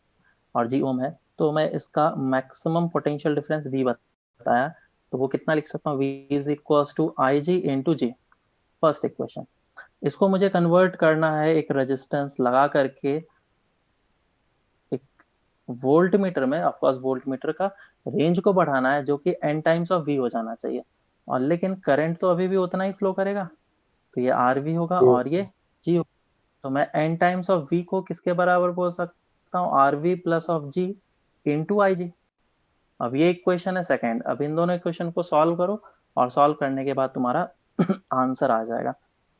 और G ओम है। तो मैं इसका मैक्सिमम पोटेंशियल डिफरेंस V बताया, तो वो कितना लिख सकता हूँ? V is equals to IG into G, first equation. इसको मुझे कन्वर्ट करना है एक रेजिस्टेंस लगा करके एक वोल्ट मीटर में। ऑफकोर्स वोल्ट मीटर का रेंज को बढ़ाना है जो कि n टाइम्स ऑफ V हो जाना चाहिए। और लेकिन करंट तो अभी भी उतना ही फ्लो करेगा, तो ये RV होगा और ये G होगा। तो मैं n टाइम्स ऑफ V को किसके बराबर बोल सकता हूँ? RV plus of G into IG। अब ये इक्वेशन है सेकंड। अब इन दोनों इक्वेशन को सॉल्व करो और सॉल्व करने के बाद तुम्हारा आंसर आ जाएगा।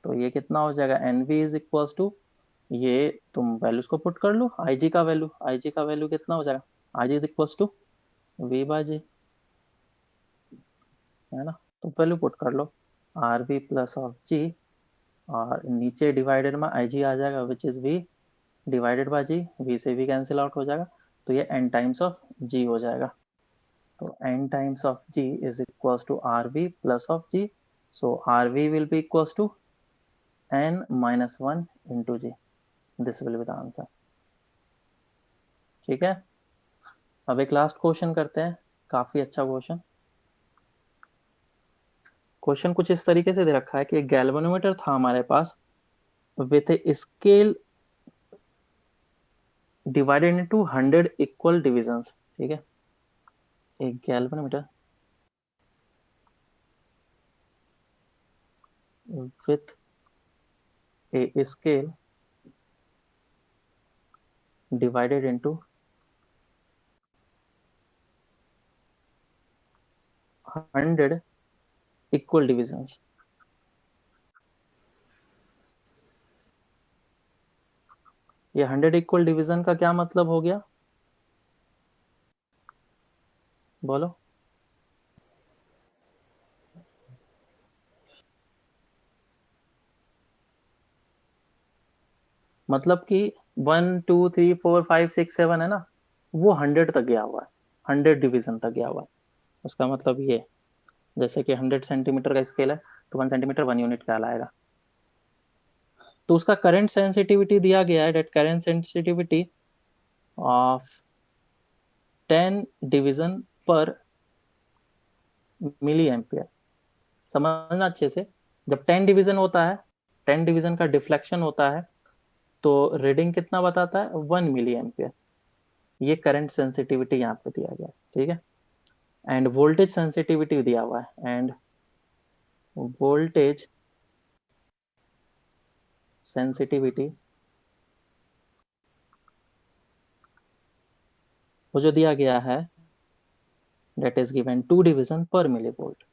तो ये कितना हो जाएगा? And V is equals to, ये तुम वैल्यूज को पुट कर लो। आई जी का वैल्यू कितना हो जाएगा? I G is equals to V by G, है ना? तो वैल्यू पुट कर लो, R V plus of G, और नीचे डिवाइडेड में आई जी आ जाएगा which is V divided by G. V से वी कैंसिल आउट हो जाएगा, तो ये एन टाइम्स ऑफ जी हो जाएगा। तो n times of g is equals to rv plus of g. So rv will be equals to n minus 1 into g. This will be the answer. ठीक है, अब एक लास्ट क्वेश्चन करते हैं, काफी अच्छा क्वेश्चन। क्वेश्चन कुछ इस तरीके से दे रखा है कि एक गैल्वेनोमीटर था हमारे पास with a scale divided into 100 equal divisions. ठीक है, एक galvanometer with a scale divided into 100 equal divisions. ये 100 इक्वल डिवीजन का क्या मतलब हो गया? बोलो। मतलब कि 1 2 3 4 5 6 7 है ना, वो 100 तक गया हुआ है, 100 डिवीजन तक गया हुआ है। उसका मतलब ये, जैसे कि 100 सेंटीमीटर का स्केल है तो 1 सेंटीमीटर 1 यूनिट कहलाएगा। तो उसका करंट सेंसिटिविटी दिया गया है, that current sensitivity of 10 division पर मिली एम्पियर। समझना अच्छे से, जब 10 डिवीजन होता है, 10 डिवीजन का डिफ्लेक्शन होता है, तो रीडिंग कितना बताता है, 1 मिली एम्पियर। ये करंट सेंसिटिविटी यहाँ पे दिया गया है, ठीक है। एंड वोल्टेज सेंसिटिविटी दिया हुआ है, एंड वोल्टेज सेंसिटिविटी वो जो दिया गया है, that is given 2 division per millivolt,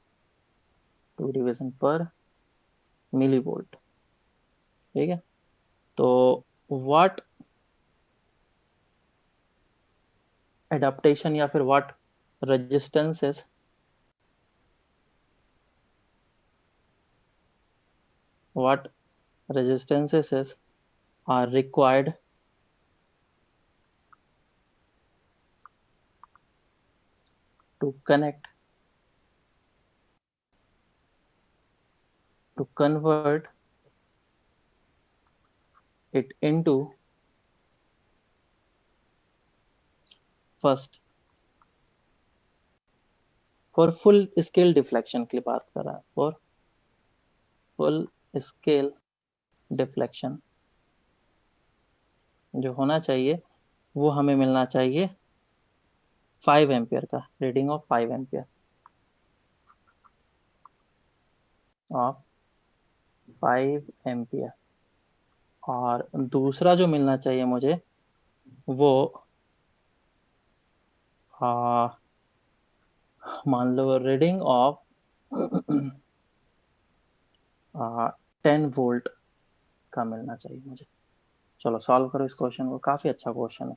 2 division per millivolt, ठीक है। तो व्हाट एडाप्टेशन या फिर what resistances what resistances are required to convert it into first for full scale deflection की बात कर रहा है, for full scale deflection जो होना चाहिए वो हमें मिलना चाहिए 5 एम्पियर का, reading of 5 ampere of 5 ampere. और दूसरा जो मिलना चाहिए मुझे वो मान लो रीडिंग ऑफ 10 वोल्ट का मिलना चाहिए मुझे। चलो सॉल्व करो इस क्वेश्चन को, काफी अच्छा क्वेश्चन है,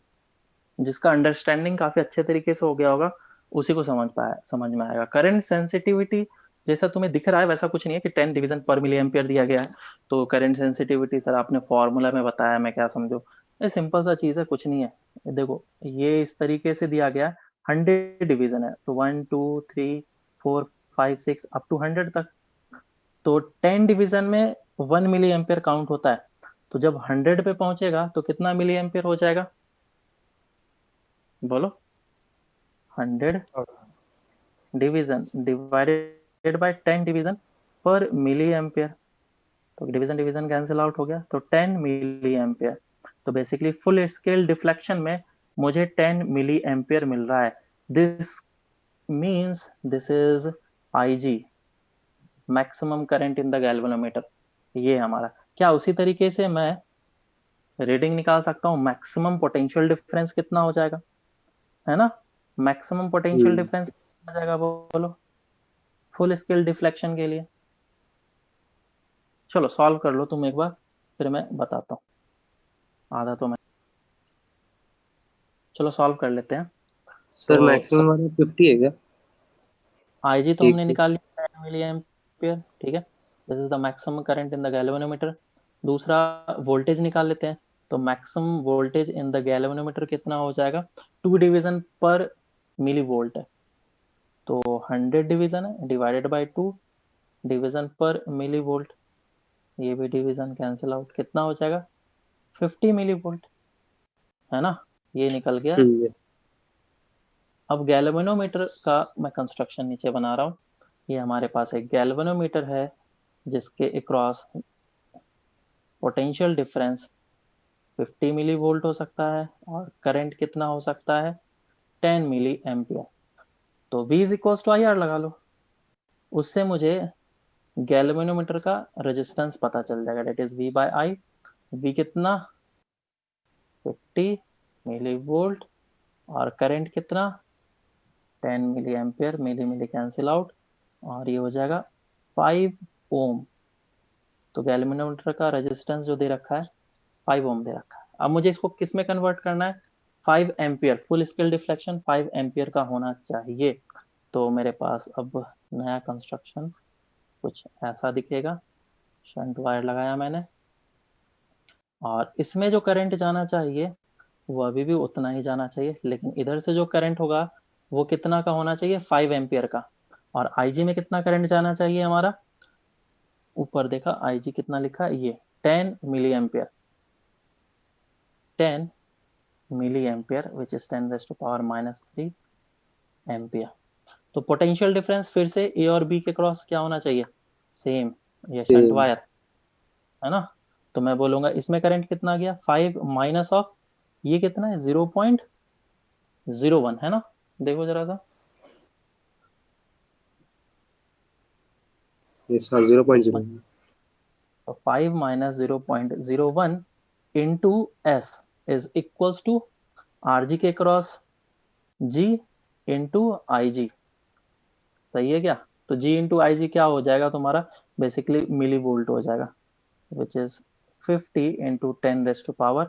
जिसका अंडरस्टैंडिंग काफी अच्छे तरीके से हो गया होगा उसी को समझ में आएगा। करंट सेंसिटिविटी जैसा तुम्हें दिख रहा है वैसा कुछ नहीं है कि 10 डिवीजन पर मिली एम्पियर दिया गया है तो करंट सेंसिटिविटी सर आपने फॉर्मूला में बताया, मैं क्या समझू। ये सिंपल सा चीज है, कुछ नहीं है। देखो ये इस तरीके से दिया गया है, 100 डिवीजन है तो 1 2 3 4 5 6 अप टू 100 तक। तो 10 डिवीजन में 1 मिली एम्पियर काउंट होता है, तो जब 100 पे पहुंचेगा तो कितना मिली एम्पियर हो जाएगा, बोलो। 100 डिवीजन डिवाइडेड बाय 10 डिवीजन पर मिली एम्पियर, तो डिवीजन डिवीजन कैंसिल आउट हो गया, तो 10 मिली एम्पियर। तो बेसिकली फुल स्केल डिफ्लेक्शन में मुझे 10 मिली एम्पियर मिल रहा है। This means this is IG, maximum current in the galvanometer. ये हमारा क्या, उसी तरीके से मैं रीडिंग निकाल सकता हूँ मैक्सिमम पोटेंशियल डिफरेंस कितना हो जाएगा, है ना। मैक्सिमम पोटेंशियल डिफरेंस कितना हो जाएगा बोलो फुल स्केल डिफ्लेक्शन के लिए। चलो सॉल्व कर लो तुम एक बार, फिर मैं बताता हूँ। आधा तो मैं, चलो सॉल्व कर लेते हैं। सर तो मैक्सिमम वाला 50 है क्या? IG तो ठीक हमने है। निकाल लिया 10 मिली एम्पियर, ठीक है। This is the maximum current in the galvanometer. दूसरा वोल्टेज निकाल लेते हैं, तो maximum voltage in the galvanometer कितना हो जाएगा, 2 डिवीजन पर मिली वोल्ट है, तो 100 डिवीजन है डिवाइडेड बाय 2 डिवीजन पर मिली वोल्ट। ये भी डिवीजन कैंसिल आउट, कितना हो जाएगा 50 मिली वोल्ट, है ना। ये निकल गया। ठीक है। अब गैल्वेनोमीटर का मैं कंस्ट्रक्शन नीचे बना रहा हूँ। ये हमारे पास एक गैल्वेनोमीटर है जिसके across potential difference 50 milli volt हो सकता है और करंट कितना हो सकता है 10 मिली एम्पियर। तो V is equal to IR लगा लो, उससे मुझे गैल्वेनोमीटर का रेजिस्टेंस पता चल जाएगा, that is V by I। V कितना 50 मिली वोल्ट और करंट कितना 10 मिली एम्पियर, मिली मिली कैंसिल आउट, और ये हो जाएगा 5 ओम। तो गैल्वेनोमीटर का रेजिस्टेंस जो दे रखा है 5 ओम दे रखा है। अब मुझे इसको किस में कन्वर्ट करना है, 5 ampere, full scale deflection 5 ampere का होना चाहिए। तो मेरे पास अब नया कंस्ट्रक्शन कुछ ऐसा दिखेगा। शंट वायर लगाया मैंने, और इसमें जो करंट जाना चाहिए वो अभी भी उतना ही जाना चाहिए, लेकिन इधर से जो करंट होगा वो कितना का होना चाहिए 5 एम्पियर का। और IG में कितना करंट जाना चाहिए हमारा, ऊपर देखा IG कितना लिखा है, ये 10 milli ampere, 10 milli ampere which is 10⁻³ ampere. तो पोटेंशियल डिफरेंस फिर से ए और बी के क्रॉस क्या होना चाहिए, सेम, ये शंट वायर है ना। तो मैं बोलूंगा इसमें करंट कितना गया, 5 माइनस ऑफ ये कितना है 0.01 है ना, देखो जरा सा। यस हाँ 0.0 तो 5 minus 0.01 into S is equals to R G के क्रॉस जी इंटू आई जी, सही है क्या। तो जी इंटू आई जी क्या हो जाएगा तुम्हारा, बेसिकली मिली वोल्ट हो जाएगा, विच इज 50 इंटू 10⁻³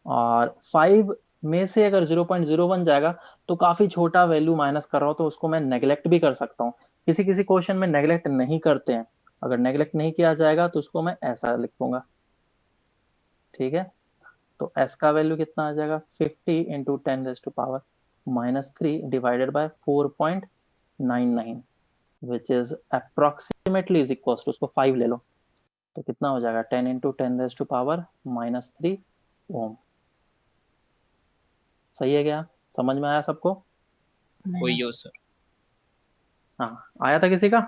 और 5 में से अगर 0.01 जाएगा तो काफी छोटा वैल्यू माइनस कर रहा हूं, तो उसको मैं नेग्लेक्ट भी कर सकता हूँ। किसी किसी क्वेश्चन में नेग्लेक्ट नहीं करते हैं, अगर नेग्लेक्ट नहीं किया जाएगा तो उसको मैं ऐसा लिखूंगा, ठीक है। तो s का वैल्यू कितना आ जाएगा, 50 into 10⁻³ divided by 4.99 which is approximately is equal to, उसको 5 ले लो तो कितना हो जाएगा 10 इंटू 10⁻³ ओम। सही है क्या, समझ में आया सबको। वही हो सर। हाँ आया था किसी का।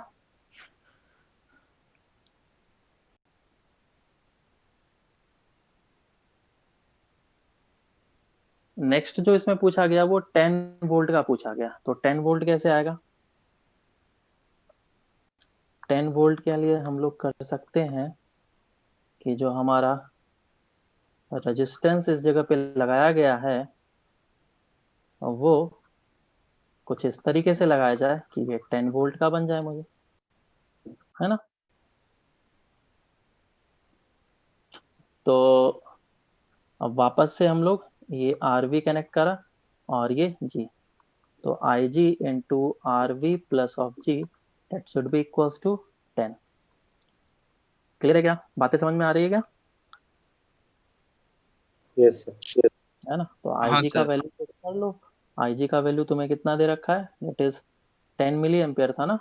नेक्स्ट जो इसमें पूछा गया वो 10 वोल्ट का पूछा गया, तो 10 वोल्ट कैसे आएगा। 10 वोल्ट के लिए हम लोग कर सकते हैं कि जो हमारा रेजिस्टेंस इस जगह पे लगाया गया है वो कुछ इस तरीके से लगाया जाए कि ये 10 वोल्ट का बन जाए मुझे, है ना। तो अब वापस से हम लोग ये आर वी कनेक्ट करा और ये जी, तो I G into R V plus of G that should be equals to 10। Clear है क्या, बातें समझ में आ रही है क्या। यस सर है ना। तो आई हाँ जी का सर। वैल्यू पुट कर लो, आई जी का वैल्यू तुम्हें कितना दे रखा है, दैट इज 10 मिली एम्पियर था ना,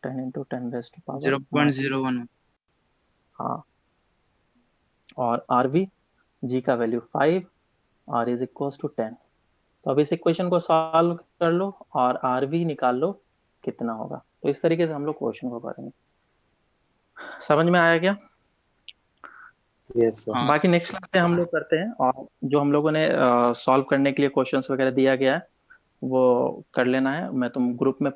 10 इंटू 10⁻⁻, 0.01। हाँ। और आर वी जी का value 5, R is equals to 10। तो अब इस इक्वेशन को सॉल्व कर लो और आर वी निकाल लो कितना होगा। तो इस तरीके से हम लोग क्वेश्चन को करेंगे, समझ में आया क्या। यस सर हाँ बाकी नेक्स्ट क्लास में हम लोग करते हैं, और जो हम लोगों ने सॉल्व करने के लिए क्वेश्चंस वगैरह दिया गया है वो कर लेना है, मैं तुम ग्रुप में